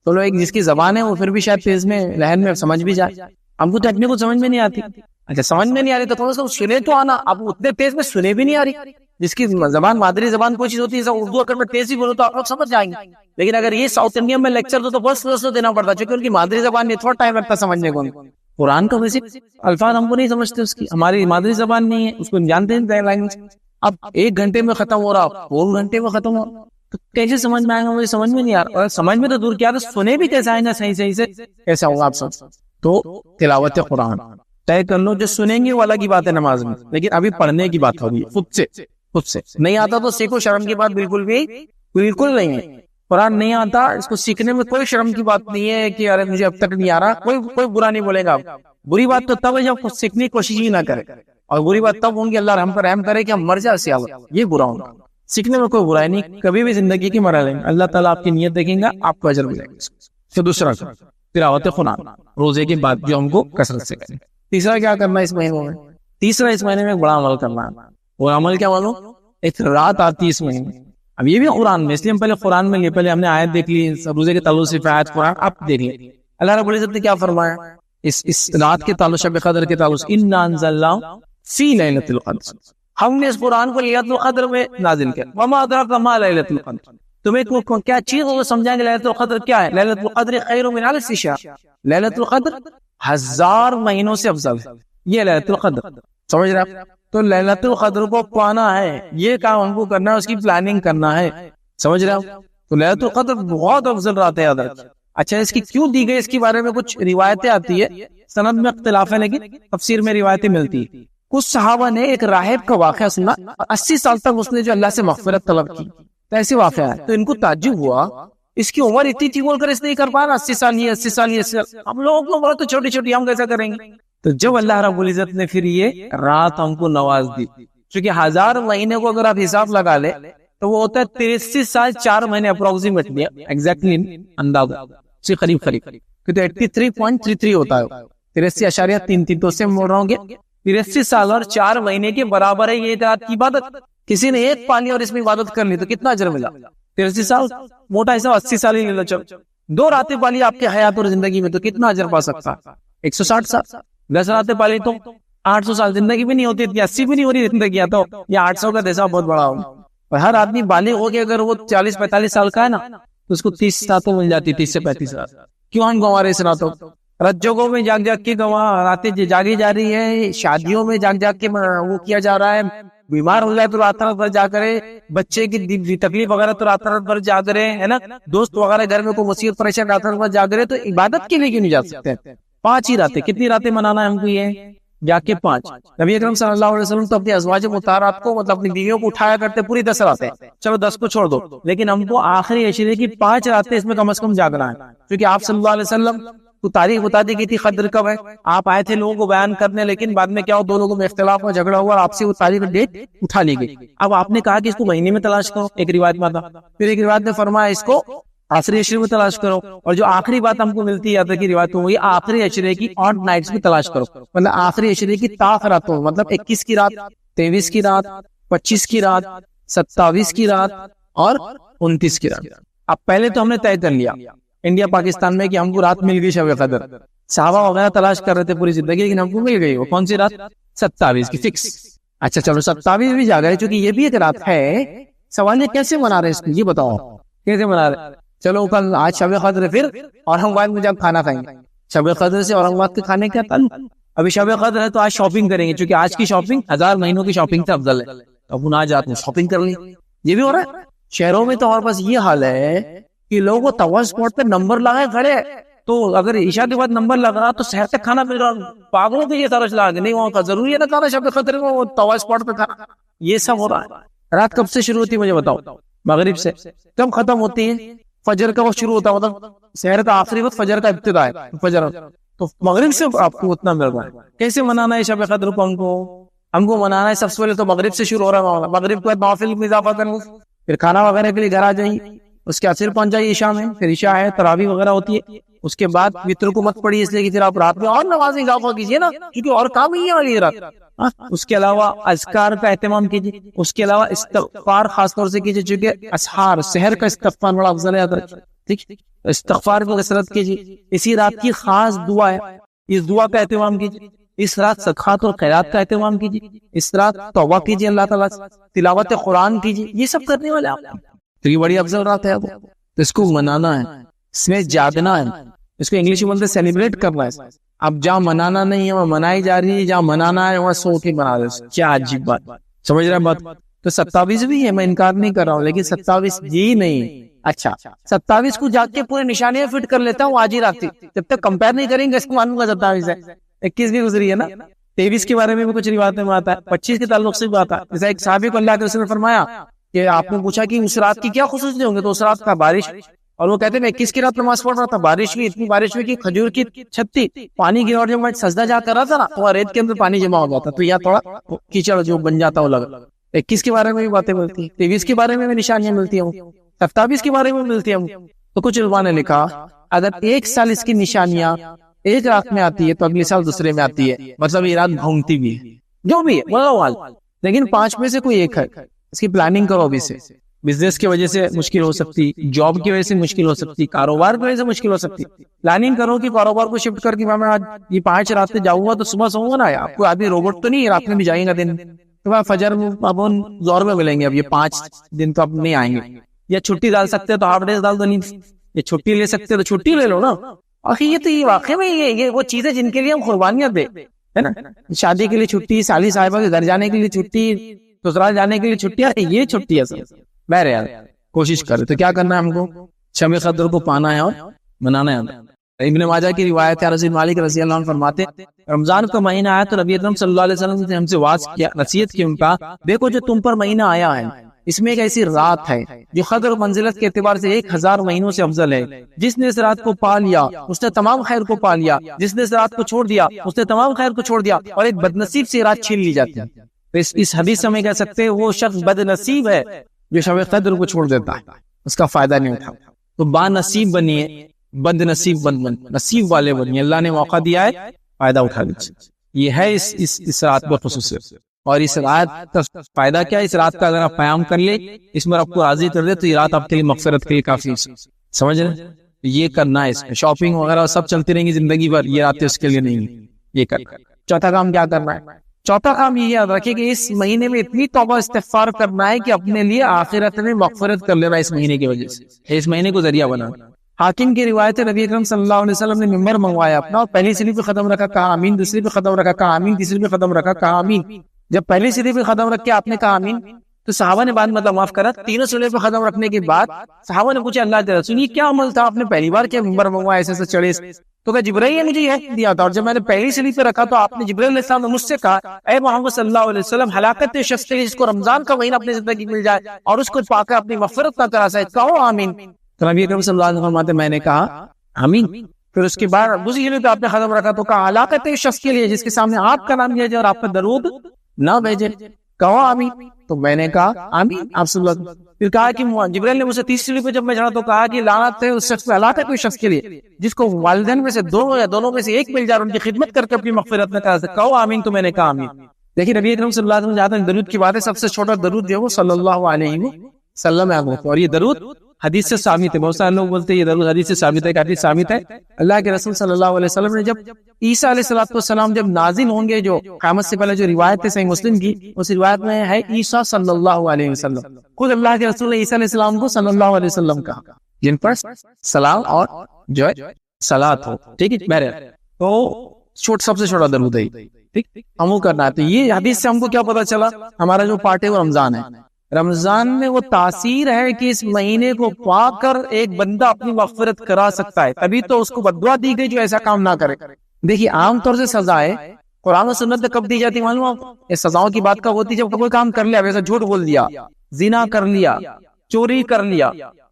چلو ایک جس کی زبان ہے وہ پھر بھی شاید تیز میں لہن میں سمجھ بھی جائے, ہم کو ٹیکنیک کو سمجھ میں نہیں آتی. اچھا سمجھ میں نہیں آ رہی تو تھوڑا سا سنے تو آنا, اب اتنے تیز میں سنے بھی نہیں آ رہی. جس کی زبان مادری زبان کوئی چیز ہوتی ہے, اردو اگر میں تیز ہی بولوں تو آپ لوگ سمجھ جائیں گے. لیکن اگر یہ ساؤتھ انڈین میں لیکچر دو تو بہت سلو دینا پڑتا, کیونکہ ان کی مادری زبان میں تھوڑا ٹائم لگتا سمجھنے کو. قرآن کا ویسے الفاظ ہم کو نہیں سمجھتے, اس کی ہماری مادری زبان نہیں ہے, اس کو جانتے ہیں لینگویج. اب 1 گھنٹے میں ختم ہو رہا, 4 گھنٹے میں ختم ہو رہا, تو کیسے سمجھ میں آئے گا, مجھے سمجھ میں نہیں آ رہا. اور سمجھ میں تو دور کیا, سنے بھی کیسے آئیں گا صحیح سے, کیسا ہوگا آپ سب. تو تلاوت قرآن طے کر لو, جو سنیں گے وہ الگ ہی بات ہے نماز میں, لیکن ابھی پڑھنے کی بات ہوگی خود سے. نہیں آتا تو سیکھو, شرم کی بات بالکل نہیں ہے. قرآن نہیں آتا, اس کو سیکھنے میں کوئی شرم کی بات نہیں ہے کہ ارے مجھے اب تک نہیں آ رہا. کوئی برا نہیں بولے گا. بری بات تو تب ہے جب خود سیکھنے کی کوشش ہی نہ کرے, اور بری بات تب ہوں گی اللہ ہم پر رحم کرے کہ ہم مر جائے سے, یہ برا ہوگا. سیکھنے میں کوئی برائی نہیں, کبھی بھی زندگی کی مرحلے میں اللہ تعالیٰ آپ کی نیت دیکھیں گا, آپ کو اجر ملے گا. پھر دوسرا تلاوت قرآن روزے کے بعد جو ہم کو کثرت سے کریں. تیسرا کیا کرنا ہے اس مہینے میں, تیسرا اس مہینے میں ایک بڑا عمل کرنا ہے. اور عمل کیا معلوم, ایک رات آتی ہے اس مہینے. اب یہ بھی قرآن میں, اس لیے ہم پہلے قرآن میں پہلے ہم نے آیت دیکھ لی روزے کے تعلق سے, آیت قرآن آپ دیکھ لیں. اللہ رب العزت نے کیا فرمایا اس رات کے تعلق, شب قدر کے تعلق, انا انزلناہ فی لیلۃ القدر, ہم نے اس قرآن کو لیلۃ القدر میں نازل کیا. وما ادراک ما لیلۃ القدر, تمہیں کیا چیز وہ سمجھائیں گے لیلۃ القدر کیا ہے. لیلۃ القدر خیر من الف شہر, لیلۃ القدر 1000 مہینوں سے افضل ہے. یہ لیلۃ القدر, سمجھ رہے آپ. تو لیلۃ القدر کو پانا ہے, یہ کام ہم کو کرنا ہے, اس کی پلاننگ کرنا ہے, سمجھ رہے آپ. تو لیلۃ القدر بہت افضل رات ہے, یاد رکھیں. اچھا اس کی کیوں دی گئی, اس کے بارے میں کچھ روایتیں آتی ہے, سند میں اختلاف ہے لیکن تفسیر میں روایتیں ملتی ہیں. کچھ صحابہ نے ایک راہب کا واقعہ سنا, 80 سال تک اس نے جو اللہ سے مغفرت طلب کی, تو ایسے واقعہ ہے. تو ان کو تعجب ہوا, اس کی عمر اتنی تھی بول کر اس نہیں کر پا رہا, 80 سال یہ 80 سال یہ, ہم لوگوں کو بہت چھوٹی چھوٹی, ہم کیسا کریں گے. تو جب اللہ رب العزت نے پھر یہ رات ہم کو نواز دی, کیونکہ 1000 مہینے کو اگر آپ حساب لگا لے تو وہ ہوتا ہے 83 سال 4 مہینے اپروکسیمیٹلی، ایگزیکٹلی اندازہ سے قریب کہ 83.33 ہوتا ہے، 83.33، تو اس سے موڑ رہا ہوں گے 83 سال اور 4 مہینے کے برابر ہے یہ رات کی عبادت. کسی نے ایک پالی اور اس میں عبادت کر لی تو کتنا اجر ملا؟ 83 سال، موٹا حساب 80 سال ہی لے لو. چل 2 راتیں پالی آپ کے حیات اور زندگی میں تو کتنا اجر پا سکتا؟ 160 سال. 10 راتیں پالی تو 800 سال. زندگی بھی نہیں ہوتی اتنی، 80 بھی نہیں ہو رہی زندگی، تو یہ 800 کا دیسا بہت بڑا ہوگا. اور ہر آدمی بالغ ہو کے اگر وہ 40-45 سال کا ہے نا تو اس کو 30 راتیں مل جاتی، 30 سے 35 رات. کیوں ہم گنوا رہے اس راتوں؟ رات جگہوں میں جاگ جاگ کے راتیں جاگی جا رہی ہے، شادیوں میں جاگ جاگ کے وہ کیا جا رہا ہے، بیمار ہو جائے تو رات رات بھر جا کرے، بچے کی تکلیف وغیرہ تو رات رات بھر جا کرے، ہے نا، دوست وغیرہ گھر میں کوئی مصیبت پریشان رات رات بھر جا کرے. تو عبادت کے لیے کیوں نہیں جا سکتے؟ 5 ہی راتیں. کتنی راتیں منانا ہے ہم کو؟ یہ جا کے 5. نبی اکرم صلی اللہ علیہ وسلم تو اپنی ازواج مطہرات کو، مطلب اپنی بیویوں کو اٹھایا کرتے پوری 10 راتیں. چلو 10 کو چھوڑ دو، لیکن ہم کو آخری عشرے کی 5 راتیں اس میں کم از کم جاگنا ہے. کیونکہ آپ صلی اللہ علیہ وسلم کو تاریخ بتا دی گئی تھی قدر کب ہے. آپ آئے تھے لوگوں کو بیان کرنے، لیکن بعد میں کیا ہو، 2 لوگوں میں اختلاف ہوا، جھگڑا ہوا اور آپ سے وہ تاریخ ڈیٹ اٹھا لی گئی. اب آپ نے کہا کہ اس کو مہینے میں تلاش کرو، ایک روایت میں تھا. پھر ایک روایت نے فرمایا اس کو آخری عشرے میں تلاش کرو. اور جو آخری بات ہم کو ملتی ہے کی روایت وہی آخری عشرے کی آڈ نائٹس میں تلاش کرو. مطلب آخری عشرے کی تاخراتوں، مطلب 21 کی رات، 23 کی رات، 25 کی رات، 27 کی رات اور 29 کی رات. اب پہلے تو ہم نے طے کر لیا انڈیا پاکستان میں کہ ہم کو رات مل گئی شب قدر. صحابہ وغیرہ تلاش کر رہے تھے پوری زندگی، لیکن ہم کو مل گئی. وہ کون سی رات؟ 27 کی فکس. اچھا چلو 27 بھی جا گئے، چونکہ یہ بھی ایک رات ہے. سوال یہ کیسے منا رہے اس کو، یہ بتاؤ کیسے منا رہے؟ چلو کل آج شب قدر ہے، پھر اورنگ آباد میں جب کھانا کھائیں گے. شب قدر سے اورنگ آباد کے کھانے کا تعلق؟ ابھی شب قدر ہے تو آج شاپنگ کریں گے، چونکہ آج کی شاپنگ 1000 مہینوں کی شاپنگ سے افضل ہے. اب آج آتے ہیں شاپنگ کر لی. یہ بھی ہو رہا ہے شہروں میں. تو اور بس یہ حال ہے کہ لوگوں توا اسپاٹ پہ نمبر لگائے کھڑے، تو اگر عشاء کے بعد نمبر لگا تو شہر تک کھانا مل رہا. پاگلوں کے یہ سارا چلا کے نہیں، وہاں کا ضروری ہے نا کھانا شب قدر میں، وہ توا اسپاٹ پہ کھانا. یہ سب ہو رہا ہے. رات کب سے شروع ہوتی ہے مجھے بتاؤ؟ مغرب سے. کب ختم ہوتی ہے؟ فجر کا وقت شروع ہوتا ہے، مطلب شہر کا آخری وقت فجر کا ابتدا ہے فجر. تو مغرب سے آپ کو اتنا مل رہا ہے. کیسے منانا ہے شب قدر کو؟ ہم کو منانا ہے سب سے پہلے تو مغرب سے شروع ہو رہا ہے. مغرب کے بعد نوافل میں اضافہ کریں، پھر کھانا وغیرہ کے لیے گھر آ جائیں، اس کے عصر پہنچ جائیے عشاء میں، پھر عشاء ہے تراویح وغیرہ ہوتی ہے. اس کے بعد وتر کو مت پڑھیے، اس لیے کہ پھر آپ رات میں اور نمازیں اضافہ کیجیے نا، کیونکہ اور کام ہی ہے والی رات. اس کے علاوہ اذکار کا اہتمام کیجیے. اس کے علاوہ استغفار خاص طور سے کیجیے، چونکہ اسحار سحر کا استغفار بڑا افضل ہے. ٹھیک، استغفار کو کثرت کیجیے. اسی رات کی خاص دعا ہے، اس دعا کا اہتمام کیجیے. اس رات صدقات اور خیرات کا اہتمام کیجیے. اس رات توبہ کیجیے اللہ تعالیٰ سے، تلاوت قرآن کیجیے. یہ سب کرنے والے آپ، تو یہ بڑی افضل رات ہے. تو اس کو منانا ہے، اس میں جاگنا ہے. اس کو انگلش میں بولتے سیلیبریٹ کرنا ہے. اب جہاں منانا نہیں ہے وہاں منائی جا رہی ہے، جہاں منانا ہے وہاں سو کے منا رہے. کیا عجیب بات، سمجھ رہے ہیں بات؟ تو 27 بھی ہے، میں انکار نہیں کر رہا ہوں، لیکن 27 جی نہیں. اچھا 27 کو جا کے پورے نشانیاں فٹ کر لیتا ہوں آج ہی رات. جب تک کمپیئر نہیں کریں گے اس کو مانوں گا 27 ہے. 21 بھی گزری ہے نا. 23 کے بارے میں بھی کچھ روایتیں میں آتا ہے. 25 کے تعلق سے بھی آتا ہے. جیسا ایک صحابی کو اللہ کے رسول نے فرمایا کہ آپ نے پوچھا کہ اس رات کی کیا خصوصیت ہوں گے، تو اس رات کا بارش. اور وہ کہتے ہیں میں 21 کی رات نماز پڑھ رہا تھا، بارش ہوئی، اتنی بارش ہوئی کہ کھجور کی چھتی پانی کی، اور جب میں سجدہ جا کر رہا تھا نا تو ریت کے اندر پانی جمع ہو جاتا، تو یا تھوڑا کیچڑ جو بن جاتا وہ لگا. 21 کے بارے میں بھی باتیں ملتی ہیں، 23 کے بارے میں بھی نشانیاں ملتی ہیں، 27 کے بارے میں ملتی ہیں. تو کچھ علماء نے لکھا اگر 1 سال اس کی نشانیاں ایک رات میں آتی ہے تو اگلے سال دوسرے میں آتی ہے، مطلب یہ رات گھومتی بھی ہے، جو بھی ہے، لیکن 5 میں سے کوئی ایک ہے. اس کی پلاننگ کرو ابھی سے. بزنس کی وجہ سے مشکل ہو سکتی، جاب کی وجہ سے مشکل ہو سکتی، کاروبار کی وجہ سے مشکل ہو سکتی. پلاننگ کرو کہ کاروبار کو شفٹ کر کے میں آج یہ 5 راتیں جاؤں گا تو صبح سوؤں گا نا. آپ کو آدمی روبوٹ تو نہیں رات میں بھی جائیں گا دن تو فجر میں اب زور میں ملیں گے. اب یہ 5 دن تو اب نہیں آئیں گے. یا چھٹی ڈال سکتے تو ہاف ڈیز ڈال دو، نہیں یہ چھٹی لے سکتے تو چھٹی لے لو نا. آخر یہ تو یہ واقعی میں یہ وہ چیزیں جن کے لیے ہم قربانیاں دے، ہے نا. شادی کے لیے چھٹی، سالی صاحبہ کے گھر جانے کے لیے چھٹی، سسرال جانے کے لیے چھٹی، یہ چھٹی ہے سب. بہرحال کوشش کرے تو کیا کرنا ہے ہم کو؟ شب قدر کو پانا ہے اور منانا ہے. ابن ماجہ کی روایت ہے، رضی مالک رضی اللہ عنہ فرماتے رمضان کا مہینہ آیا تو نبی اکرم صلی اللہ علیہ وسلم نے ہم سے واز کیا، نصیحت کی، ان کا دیکھو جو تم پر مہینہ آیا ہے اس میں ایک ایسی رات ہے جو قدر منزلت کے اعتبار سے 1000 مہینوں سے افضل ہے. جس نے اس رات کو پا لیا اس نے تمام خیر کو پا لیا، جس نے اس رات کو چھوڑ دیا اس نے تمام خیر کو چھوڑ دیا، اور ایک بدنصیب سے رات چھین لی جاتی ہے. اس حدیث سے ہمیں کہہ سکتے ہیں وہ شخص بد نصیب ہے جو شب قدر کو چھوڑ دیتا ہے اس کا فائدہ نہیں اٹھا. تو با نصیب بنیے, بد نصیب نصیب والے بنیے. اللہ نے موقع دیا ہے, فائدہ اٹھا لیجیے. یہ ہے اس رات کا خصوصیت. اور اس رات کا فائدہ کیا ہے؟ اس رات کا اگر آپ قیام کر لیں, اس میں آپ کو راضی کر دے, تو یہ رات آپ کے لیے مغفرت کے لیے کافی ہے. سمجھ رہے؟ یہ کرنا ہے. اس میں شاپنگ وغیرہ سب چلتی رہیں گی زندگی بھر, یہ رات اس کے لیے نہیں ہے. یہ کرنا. چوتھا کام کیا کرنا ہے؟ چوتھا کام یہ یاد رکھیں کہ اس مہینے میں اتنی توبہ استغفار کرنا ہے کہ اپنے لیے آخرت میں مغفرت کر لینا اس مہینے کی وجہ سے, اس مہینے کو ذریعہ بنا. حاکم کی روایت ہے, نبی اکرم صلی اللہ علیہ وسلم نے ممبر منگوایا اپنا, اور پہلی سیڑھی پہ قدم رکھا, کہا آمین. دوسری پہ قدم رکھا, کہا آمین. تیسری پہ قدم رکھا, کہا آمین. جب پہلی سیڑھی پہ قدم رکھ کے آپ نے کہا آمین, تو صحابہ نے بعد مطلب معاف کرا, تینوں سیڑھی پہ قدم رکھنے کے بعد صحابہ نے پوچھا اللہ کے رسول یہ کیا عمل تھا, آپ نے پہلی بار کیا ممبر منگوایا ایسے چڑھے؟ تو کہ جبرائیل نے مجھے یہ دیا تھا, اور جب میں نے پہلی سیڑھی پہ رکھا تو آپ نے جبرائیل علیہ السلام نے مجھ سے کہا اے محمد صلی اللہ علیہ وسلم, ہلاکت شخص کے لیے جس کو رمضان کا مہینہ اپنی زندگی مل جائے اور اس کو پا کر اپنی مغفرت نہ کرا سکے, کہو آمین. تو نبی اکرم صلی اللہ علیہ وسلم فرماتے میں نے کہا آمین. پھر اس کے بعد دوسری جگہ پہ آپ نے قدم رکھا تو کہا ہلاکت شخص کے لیے جس کے سامنے آپ کا نام لیا جائے اور آپ کا درود نہ بھیجے, کہو آمین. تو میں نے کہا آمین. آپ صلی اللہ علیہ وسلم پھر کہا کہ جبرائیل نے مجھ سے تیسری سیڑھی پہ جب میں چڑھا تو کہا کہ لعنت ہے اس شخص پہ, ہلاکت اس شخص کے لیے جس کو والدین میں سے دو یا دونوں میں سے ایک مل جائے اور ان کی خدمت کر کے اپنی مغفرت نہ کرا سکے, کہو آمین. تو میں نے کہا آمین. دیکھیں نبی اکرم صلی اللہ علیہ وسلم جہاں تک درود کی بات ہے, سب سے چھوٹا درود جو وہ صلی اللہ علیہ وسلم ہے, اور یہ درود حدیث سے ثابت ہے. بہت سارے لوگ بولتے ہیں یہ درود حدیث سے ثابت ہے, کہ حدیث ثابت ہے. اللہ کے رسول صلی اللہ علیہ وسلم نے جب عیسیٰ علیہ السلام جب نازل ہوں گے, جو قیامت سے پہلے جو روایت ہے صحیح مسلم کی, اس روایت میں ہے عیسیٰ صلی اللہ علیہ وسلم. خود اللہ کے رسول نے عیسیٰ علیہ السلام کو صلی اللہ علیہ وسلم کہا, جن پر سلام اور جو ہے صلات ہو. ٹھیک ہے میرے, تو سب سے چھوٹا درود ہے, ٹھیک ہم وہ کرنا ہے. تو یہ حدیث سے ہم کو کیا پتا چلا, ہمارا جو پارٹ ہے وہ رمضان ہے. رمضان میں وہ تاثیر ہے کہ اس مہینے کو پا کر ایک بندہ اپنی مغفرت کرا سکتا ہے, تبھی تو اس کو بددعا دی گئی جو ایسا کام نہ کرے. دیکھیے عام طور سے سزائیں قرآن و سنت میں کب دی جاتی معلوم آپ, اس سزاؤں کی بات کب ہوتی جب کوئی کام کر لیا, ویسا جھوٹ بول دیا, زنا کر لیا, چوری کر لیا,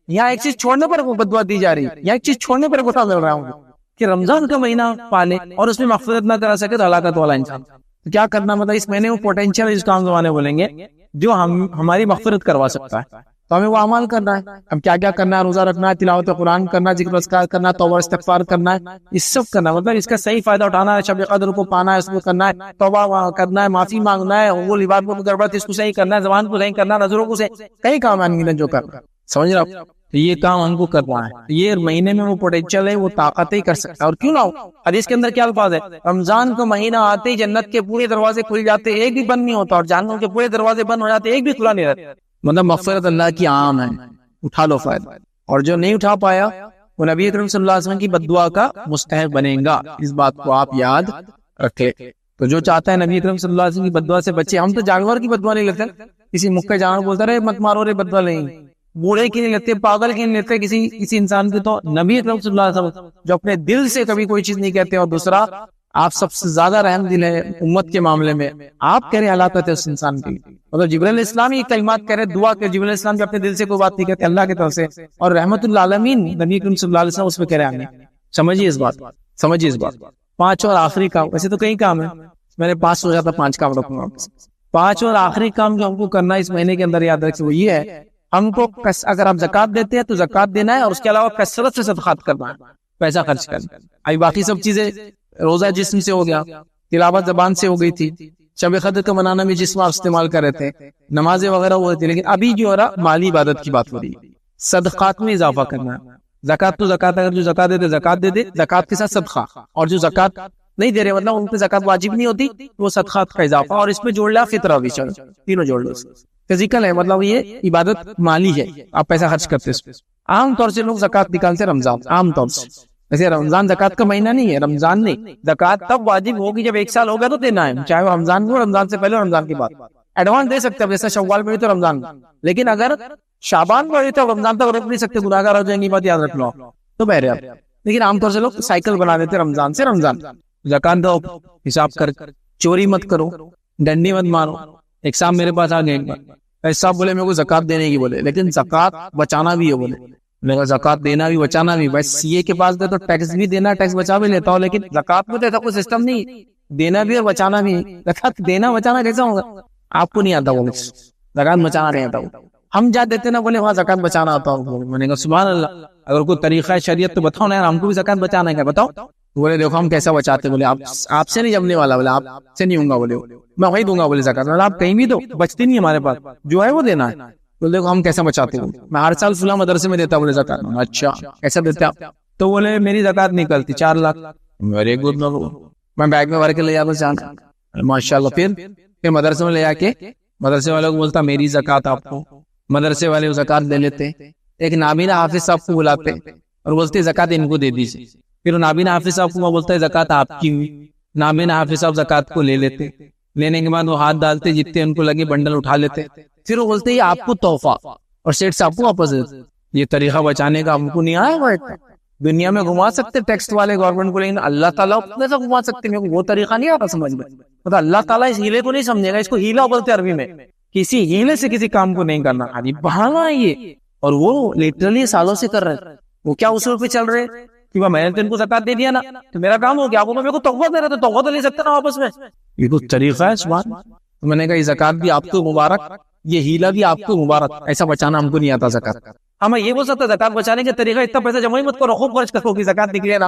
یہاں ایک چیز چھوڑنے پر وہ بددعا دی جا رہی ہے, یا ایک چیز چھوڑنے پر گھٹا مل رہا ہوں کہ رمضان کا مہینہ پالے اور اس میں مغفرت نہ کرا سکے تو ہلاکت والا انسان. تو کیا کرنا, مطلب اس مہینے میں پوٹینشیل جس کو ہم زمانے بولیں گے جو ہماری مغفرت کروا سکتا ہے, تو ہمیں وہ اعمال کرنا ہے. اب کیا کیا کرنا ہے, روزہ رکھنا ہے, تلاوت قرآن کرنا ہے, ذکر اذکار کرنا ہے, توبہ استغفار کرنا ہے, یہ سب کرنا ہے. مطلب اس کا صحیح فائدہ اٹھانا ہے, شب قدر کو پانا ہے, اس کو کرنا ہے, توبہ کرنا ہے, معافی مانگنا ہے, وہ لباس کو گڑبڑ اس کو صحیح کرنا ہے, زبان کو صحیح کرنا ہے, نظروں کو صحیح, کئی کام ہیں جو کرنا. سمجھ رہے آپ, یہ کام ہم کو کرنا ہے. یہ مہینے میں وہ پوٹینشیل ہے, وہ طاقت ہی کر سکتا ہے. اور کیوں نہ ہو, حدیث کے اندر کیا الفاظ ہے, رمضان کا مہینہ آتے ہی جنت کے پورے دروازے کھل جاتے, ایک بھی بند نہیں ہوتا, اور جہنم کے پورے دروازے بند ہو جاتے, ایک بھی کھلا نہیں رہتا. مطلب مغفرت اللہ کی عام ہے, اٹھا لو فائدہ. اور جو نہیں اٹھا پایا وہ نبی اکرم صلی اللہ علیہ وسلم کی بددعا کا مستحق بنے گا. اس بات کو آپ یاد رکھیں. تو جو چاہتا ہے نبی اکرم صلی اللہ علیہ وسلم کی بددعا سے بچے. ہم تو جانور کی بددعا نہیں لیتے, کسی مکہ جانور بولتا رہے مت مارو رے, بددعا نہیں. بوڑھے کی نہیں لیتے, پاگل کی نہیں لیتے, کسی انسان کی. تو نبی اکرم صلی اللہ علیہ وسلم جو اپنے دل سے کبھی کوئی چیز نہیں کہتے, اور دوسرا آپ سب سے زیادہ رحم دل ہے امت کے معاملے میں, آپ کہہ رہے ہلاکت ہے اس انسان کی. مطلب جبرائیل علیہ السلام یہ کلمات کہہ رہے, دعا کہ جبرائیل علیہ السلام بھی اپنے دل سے کوئی بات نہیں کہتے اللہ کی طرف سے, اور رحمت اللہ عالمین نبی اکرم صلی اللہ علیہ وسلم اس پہ کہہ رہے ہیں. سمجھیے اس بات, سمجھیے اس بات. 5 اور آخری کام, ویسے تو کئی کام ہیں, میں نے 5 سوچا تھا 5 کام رکھوں گا. 5 اور آخری کام جو ہم کو کرنا ہے اس مہینے کے اندر یاد رکھیں, وہ یہ ہے ہم کو اگر آپ زکات دیتے ہیں تو زکات دینا ہے, اور اس کے علاوہ کثرت سے صدقات کرنا ہے, پیسہ خرچ کرنا. ابھی باقی سب چیزیں, روزہ جسم سے ہو گیا, تلاوت زبان سے ہو گئی تھی, شب قدر کا منانا بھی جسم آپ استعمال کر رہے تھے, نمازیں وغیرہ ہو رہی تھی, لیکن ابھی جو ہو رہا مالی عبادت کی بات ہو رہی ہے. صدقات میں اضافہ کرنا ہے. زکات تو زکات, اگر جو زکات دیتے زکات دے دے, زکات کے ساتھ صدقہ, اور جو زکات نہیں دے رہے مطلب ان پہ زکات واجب نہیں ہوتی, وہ صدقات کا اضافہ, اور اس میں جوڑ لیا فطرہ بھی, تینوں جوڑ لو. فزیکل ہے, مطلب یہ عبادت مالی ہے, آپ پیسہ خرچ کرتے اس پہ. عام طور سے لوگ زکات نکالتے رمضان, عام طور سے. ویسے رمضان زکات کا مہینہ نہیں ہے, رمضان نہیں, زکات تب واجب ہوگی جب 1 سال ہوگا تو دینا ہے, چاہے وہ رمضان کو, رمضان سے پہلے رمضان کے بعد. ایڈوانس دے سکتے ہیں, جیسا شوال میں تو رمضان, لیکن اگر شعبان میں تو رمضان تک روک نہیں سکتے, گناہگار ہو جائیں گی, بات یاد رکھ لو. تو بہرے آپ, لیکن عام طور سے لوگ سائیکل بنا دیتے رمضان سے رمضان. زکات دو, حساب کر, چوری مت کرو, ڈنڈی مت مارو. ایک صاحب میرے پاس آ گئے, ایسا بولے میرے کو زکات دینے کی بولے, لیکن زکات بچانا بھی ہے بولے. میں نے کہا زکات دینا بھی بچانا بھی, بس سی اے کے پاس گئے تو ٹیکس بھی دینا, ٹیکس بچا بھی لیتا ہوں, لیکن زکات میں تو ایسا کوئی سسٹم نہیں, دینا بھی اور بچانا بھی. زکات دینا بچانا کیسا ہوگا, آپ کو نہیں آتا وہ, زکات بچانا نہیں آتا. ہم جا دیتے نا، بولے وہاں زکات بچانا آتا ہوں. میں نے کہا سبحان اللہ، اگر کوئی طریقہ ہے شریعت تو بتاؤ نا یار، ہم کو بھی زکات بچانا ہے، بتاؤ. بولے دیکھو ہم کیسا بچاتے، بولے آپ سے نہیں جمنے والا، بولے آپ سے نہیں ہوں گا، بولے میں وہی دوں گا، بولے زکات. آپ کہیں بھی دو، بچتی نہیں ہمارے پاس، جو ہے وہ دینا ہے. بولے دیکھو ہم کیسا بچاتے ہیں، میں ہر سال فلاں مدرسے میں دیتا، بولے زکات. اچھا کیسا دیتے آپ؟ تو بولے میری زکات نکلتی 4 لاکھ. Very good. میں بیگ میں بھر کے لے آتا ماشاء اللہ. پھر مدرسے میں لے آ کے مدرسے والوں کو بولتا میری زکات آپ کو. مدرسے والے زکات لے لیتے. ایک نابینا حافظ صاحب کو بلاتے اور بولتے زکات ان کو دے دیجیے. پھر نابینا حافظ صاحب کو بولتا ہے زکات آپ کی ہوئی. نابینا حافظ صاحب زکات کو لے لیتے. لینے کے بعد وہ ہاتھ ڈالتے، جتنے ان کو لگے بنڈل اٹھا لیتے. پھر وہ بولتے یہ آپ کو تحفہ، اور سیٹ صاحب کو واپس دیتے. یہ طریقہ بچانے کا ہم کو نہیں آیا ہوا. دنیا میں گھما سکتے ٹیکسٹ والے گورنمنٹ کو، لیکن اللہ تعالیٰ کیسا گھما سکتے؟ میرے کو وہ طریقہ نہیں آتا سمجھ میں. مطلب اللہ تعالیٰ اس ہیلے کو نہیں سمجھے گا. اس کو ہیلا بولتے عربی میں. کسی ہیلے سے کسی کام کو نہیں کرنا، خالی بہانا ہے یہ. اور وہ لٹرلی سالوں سے کر رہے. وہ کیا اصول پہ چل رہے کہ میں نے تو ان کو زکات دے دیا نا تو میرا کام ہو گیا، آپ کو میرے کو تحفہ دے رہا تو تحفہ تو لے سکتے نا واپس میں. یہ تو طریقہ ہے سبحان. تو میں نے کہا یہ زکات بھی آپ کو مبارک، یہ ہیلا بھی آپ کو مبارک. ایسا بچانا ہم کو نہیں آتا زکات. ہمیں یہ بول سکتا زکات بچانے کا طریقہ اتنا پیسہ جمع ہی مت کرو، خوب خرچ کرو کہ زکات نکلے نا.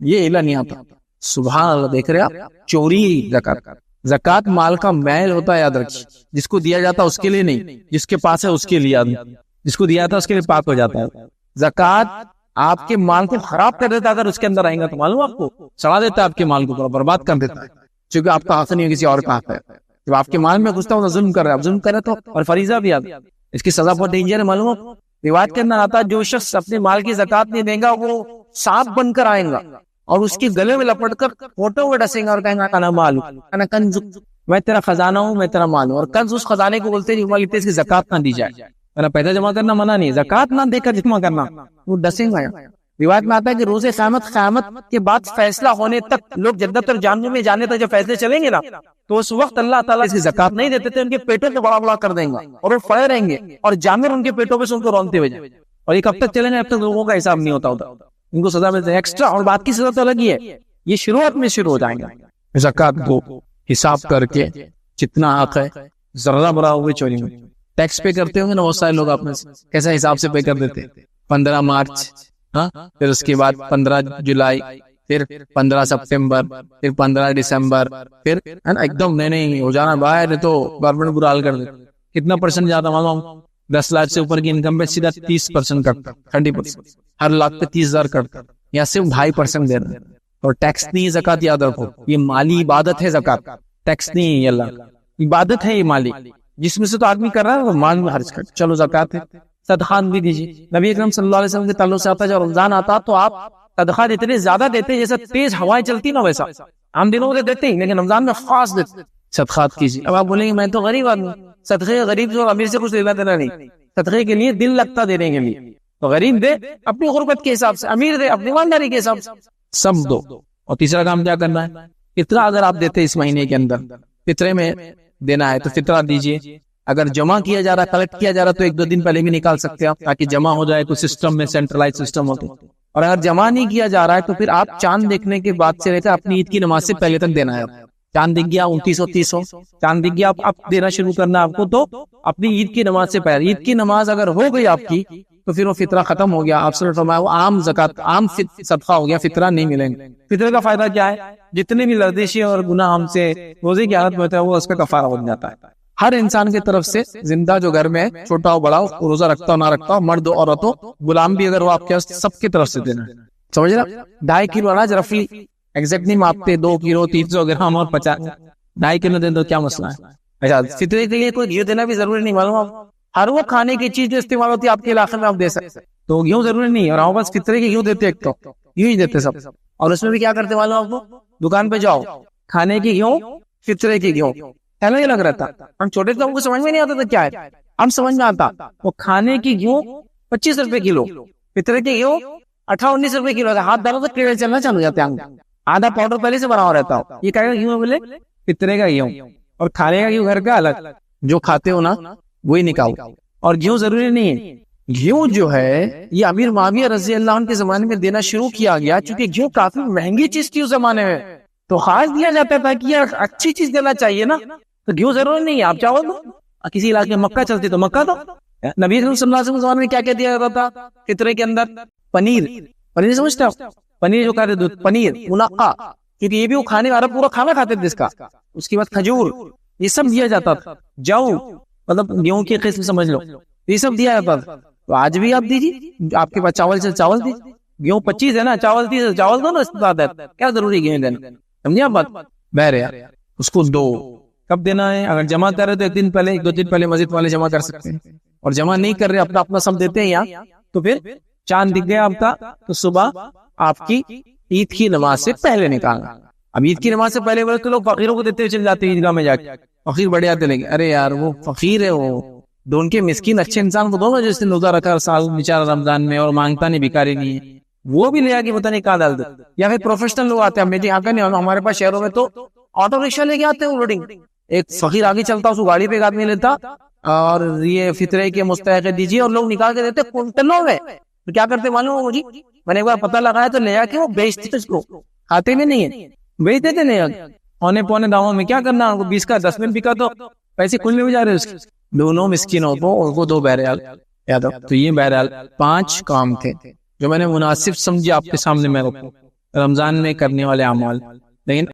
یہ ہیلا نہیں آتا. سبحان اللہ. دیکھ رہے آپ، چوری زکات. زکات مال کا میل ہوتا ہے، یاد رکھیے. جس کو دیا جاتا ہے اس کے لیے نہیں، جس کے پاس ہے اس کے لیے. جس کو دیا جاتا ہے اس کے لیے پاک ہو جاتا ہے. زکات آپ کے مال کو خراب کر دیتا ہے. اگر اس کے اندر آئیں گا تو معلوم آپ کو سڑا دیتا ہے، آپ کے مال کو برباد کر دیتا ہے. چونکہ آپ کا حق نہیں ہے، کسی اور کا حق ہے. جب آپ کے مال میں گھستا ہوں تو ظلم کر رہا ہے. آپ ظلم کر رہے تو اور فریضہ بھی آتا، اس کی سزا بہت ڈینجر ہے. معلوم ہے روایت کے اندر آتا ہے جو شخص اپنے مال کی زکات نہیں دے گا وہ سانپ بن کر آئے گا اور اس کے گلے میں لپٹ کر فوٹو میں ڈسیں گا اور کہیں گا انا مالک انا کنز، میں تیرا خزانہ ہوں، میں تیرا مال ہوں. اور کنز اس خزانے کو بولتے ہیں جو اس کی زکات نہ دی جائے. پیسہ جمع کرنا منع نہیں، زکات نہ دے کر جمع کرنا، وہ ڈسیں گا. روایت میں آتا ہے کہ روز قیامت کے بعد فیصلہ ہونے تک لوگ جنت اور جہنم میں جانے تک جب فیصلے چلیں گے نا تو اس وقت اللہ تعالیٰ اس کی زکات نہیں دیتے تھے، ان کے پیٹوں سے بڑا بڑا کر دیں گا اور وہ پڑے رہیں گے اور جانور ان کے پیٹوں پہ سے ان کو رونتے ہوئے جائیں. اور یہ کب تک چلیں گے؟ اب تک لوگوں کا حساب نہیں ہوتا ان کو سزا ملتے ایکسٹرا. اور بات کی سزا تو الگ ہی ہے، یہ شروعات میں شروع ہو جائیں گے. زکات کو حساب کر کے جتنا حق ہے ذرہ برابر ہوئے چوری میں. ٹیکس پے کرتے ہوں گے نا بہت سارے لوگ، آپ میں کیسا حساب سے پے کر دیتے. 15 مارچ، پھر اس کے بعد 15 جولائی، پھر 15 سپتمبر، پھر 15 دسمبر، پھر ایک دم نہیں ہو جانا باہر تو گورنمنٹ برا حال کر دے. کتنا پرسنٹ جاتا معلوم؟ 10 لاکھ سے اوپر کی انکم پہ سیدھا 30% کٹ، 30%. ہر لاکھ پہ 30,000 کٹ، یا صرف 2.5% دے رہے. اور ٹیکس نہیں ہے زکات، یاد رکھو یہ مالی عبادت ہے. زکات ٹیکس نہیں ہے، اللہ عبادت ہے. یہ مالی جس میں سے تو آدمی کر رہا ہے وہ مال میں خرچ کر. چلو زکات ہے، صدقات بھی دیجیے. نبی اکرم صلی اللہ علیہ وسلم کے تعلق سے آتا ہے جب رمضان آتا تو آپ صدقات اتنے زیادہ دیتے جیسے تیز ہوائیں چلتی نا ویسا. عام دنوں میں دیتے ہی لیکن رمضان میں خاص دیتے. صدقات کیجیے. اب آپ بولیں گے میں تو غریب آدمی، صدقے غریب جو امیر سے کچھ لینا دینا نہیں. صدقے کے لیے دل لگتا دینے کے لیے. تو غریب دے اپنی غربت کے حساب سے، امیر دے اپنی ایمانداری کے حساب سے، سب دو. اور تیسرا کام کیا کرنا ہے؟ فطرہ اگر آپ دیتے اس مہینے کے اندر فطرے میں دینا ہے تو فطرہ دیجیے. اگر جمع کیا جا رہا، کلیکٹ کیا جا رہا تو 1-2 دن پہلے بھی نکال سکتے ہیں تاکہ جمع ہو جائے. کوئی سسٹم میں سینٹرلائز سسٹم ہوتے. اور اگر جمع نہیں کیا جا رہا ہے تو پھر آپ چاند دیکھنے کے بعد سے رہتے اپنی عید کی نماز سے پہلے تک دینا ہے. چاند دکھ گیا 2930 چاند دکھ گیا آپ دینا شروع کرنا آپ کو. تو اپنی عید کی نماز سے پہلے، عید کی نماز اگر ہو گئی آپ کی تو پھر وہ فطرہ ختم ہو گیا. آپ سے فرمایا وہ عام زکات، عام صدقہ ہو گیا، فطرہ نہیں ملیں گے. فطرے کا فائدہ کیا ہے؟ جتنے بھی لردشی اور گناہ ہم سے روزے کی حالت میں ہوتا ہے وہ اس کا کفارہ بن جاتا ہے. ہر انسان کی طرف سے زندہ جو گھر میں ہے، چھوٹا ہو بڑا ہو، روزہ رکھتا ہو نہ رکھتا ہو، مرد ہو عورت ہو، غلام بھی اگر وہ آپ کے سب کی طرف سے دینا ہے. سمجھ رہا؟ 2.5 کلو اناج رفلی ایگزیکٹ نہیں ماپتے، 2 کلو 300 گرام اور 2.5 کلو دیں تو کیا مسئلہ ہے؟ اچھا فطرے کے لیے کوئی گھی دینا بھی ضروری نہیں. معلوم آپ ہر وہ کھانے کی چیز جو استعمال ہوتی ہے آپ کے علاقے میں آپ دے سکتے تو گھیوں ضروری نہیں ہے. اور ہم بس فطرے کی گھیوں دیتے ایک تو یوں ہی دیتے سب. اور اس میں بھی کیا کرتے معلوم آپ کو؟ دکان پہ جاؤ، کھانے کی گھیوں، فطرے کی گھیوں پہلے ہی لگ رہتا. ہم چھوٹے تھے ہم کو سمجھ میں نہیں آتا تھا کیا ہے. ہم سمجھ میں آتا وہ کھانے کی گھیوں 25 روپے کلو، فطرے کی گھیوں 18-19 روپے کلو. ہاتھ ڈالو تو کیڑے چلنا چالو جاتے ہیں. آدھا پاؤڈر پہلے سے بنا ہوا رہتا ہو. یہ کہے گا گھیوں بولے فطرے کا گھیوں، اور کھانے کا گھیوں گھر کا الگ. جو کھاتے ہو نا وہی نکالو. اور گھیوں ضروری نہیں ہے. گھیوں جو ہے یہ امیر معاویہ رضی اللہ عنہ کے زمانے میں دینا شروع کیا گیا چونکہ گھیوں کافی مہنگی چیز تھی اس زمانے میں. تو خاص دیا جاتا تھا کہ یار اچھی چیز دینا چاہیے نا. تو گھیوں ضروری نہیں ہے، آپ چاہو تو کسی علاقے میں مکہ چلتی تو مکہ دو، نبی صلی اللہ علیہ وسلم نے کیا کہہ دیا جاتا تھا فطرے کے اندر؟ پنیر، پنیر سمجھتے ہو؟ پنیر جو کہتے دودھ پنیر منقع، کیونکہ یہ بھی وہ کھانے والا پورا کھانا کھاتے تھے اس کا. اس کے بعد کھجور، یہ سب دیا جاتا تھا. جو مطلب گیہوں کی قسم سمجھ لو، یہ سب دیا جاتا تھا. تو آج بھی آپ دیجیے، آپ کے پاس چاول سے چاول دیجیے. گیہوں 25 ہے نا، چاول 30 چاول دو نا، اس بات ہے کیا ضروری گیہوں دینا؟ سمجھے آپ بات؟ بہرحال اس کو دو. کب دینا ہے؟ اگر جمع کر رہے تو ایک دن پہلے، ایک دو دن پہلے مسجد والے جمع کر سکتے ہیں. اور جمع نہیں کر رہے، اپنا اپنا سب دیتے ہیں یہاں، تو پھر چاند دکھ گیا آپ کا تو صبح آپ کی عید کی نماز سے پہلے نکالنا. اب عید کی نماز سے پہلے بولے تو لوگ فقیروں کو دیتے ہوئے چل جاتے ہیں عیدگاہ میں جا کے. فقیر بڑے آتے لیں گے، ارے یار وہ فقیر ہے، وہ دو ان کے مسکین اچھے انسان کو دو نا، جس نے روزہ رکھا سال بیچارہ رمضان میں اور مانگتا نہیں، بھکاری نہیں ہے، وہ بھی لے آ کے پتہ نہیں کہاں ڈال دو. یا پھر پروفیشنل لوگ آتے ہیں، ہم یہاں کا نہیں، ہمارے پاس شہروں میں تو آٹو رکشا لے کے آتے ہیں لوڈنگ. ایک فقیر آگے چلتا، اس کو گاڑی پہ ایک آدمی لیتا اور یہ فطرے کے مستحق دیجیے، اور لوگ نکال کے دیتے کنٹلوں میں. تو کیا کرتے معلوم ہو مجھے؟ میں نے ایک بار پتہ لگایا تو لے آ کے وہ بیچتے اس کو، کھاتے بھی نہیں ہے، بیچ دیتے لے آ کے اونے پونے داموں میں. کیا کرنا ان کو؟ 20 کا 10 میں بکا تو پیسے کھلنے میں جا رہے اس کے. دونوں مسکینوں کو ان کو دو بہرحال یاد ہو. تو یہ بہرحال 5 کام تھے جو میں نے مناسب سمجھے آپ کے سامنے میں رکھوں رمضان میں کرنے والے اعمال. لیکن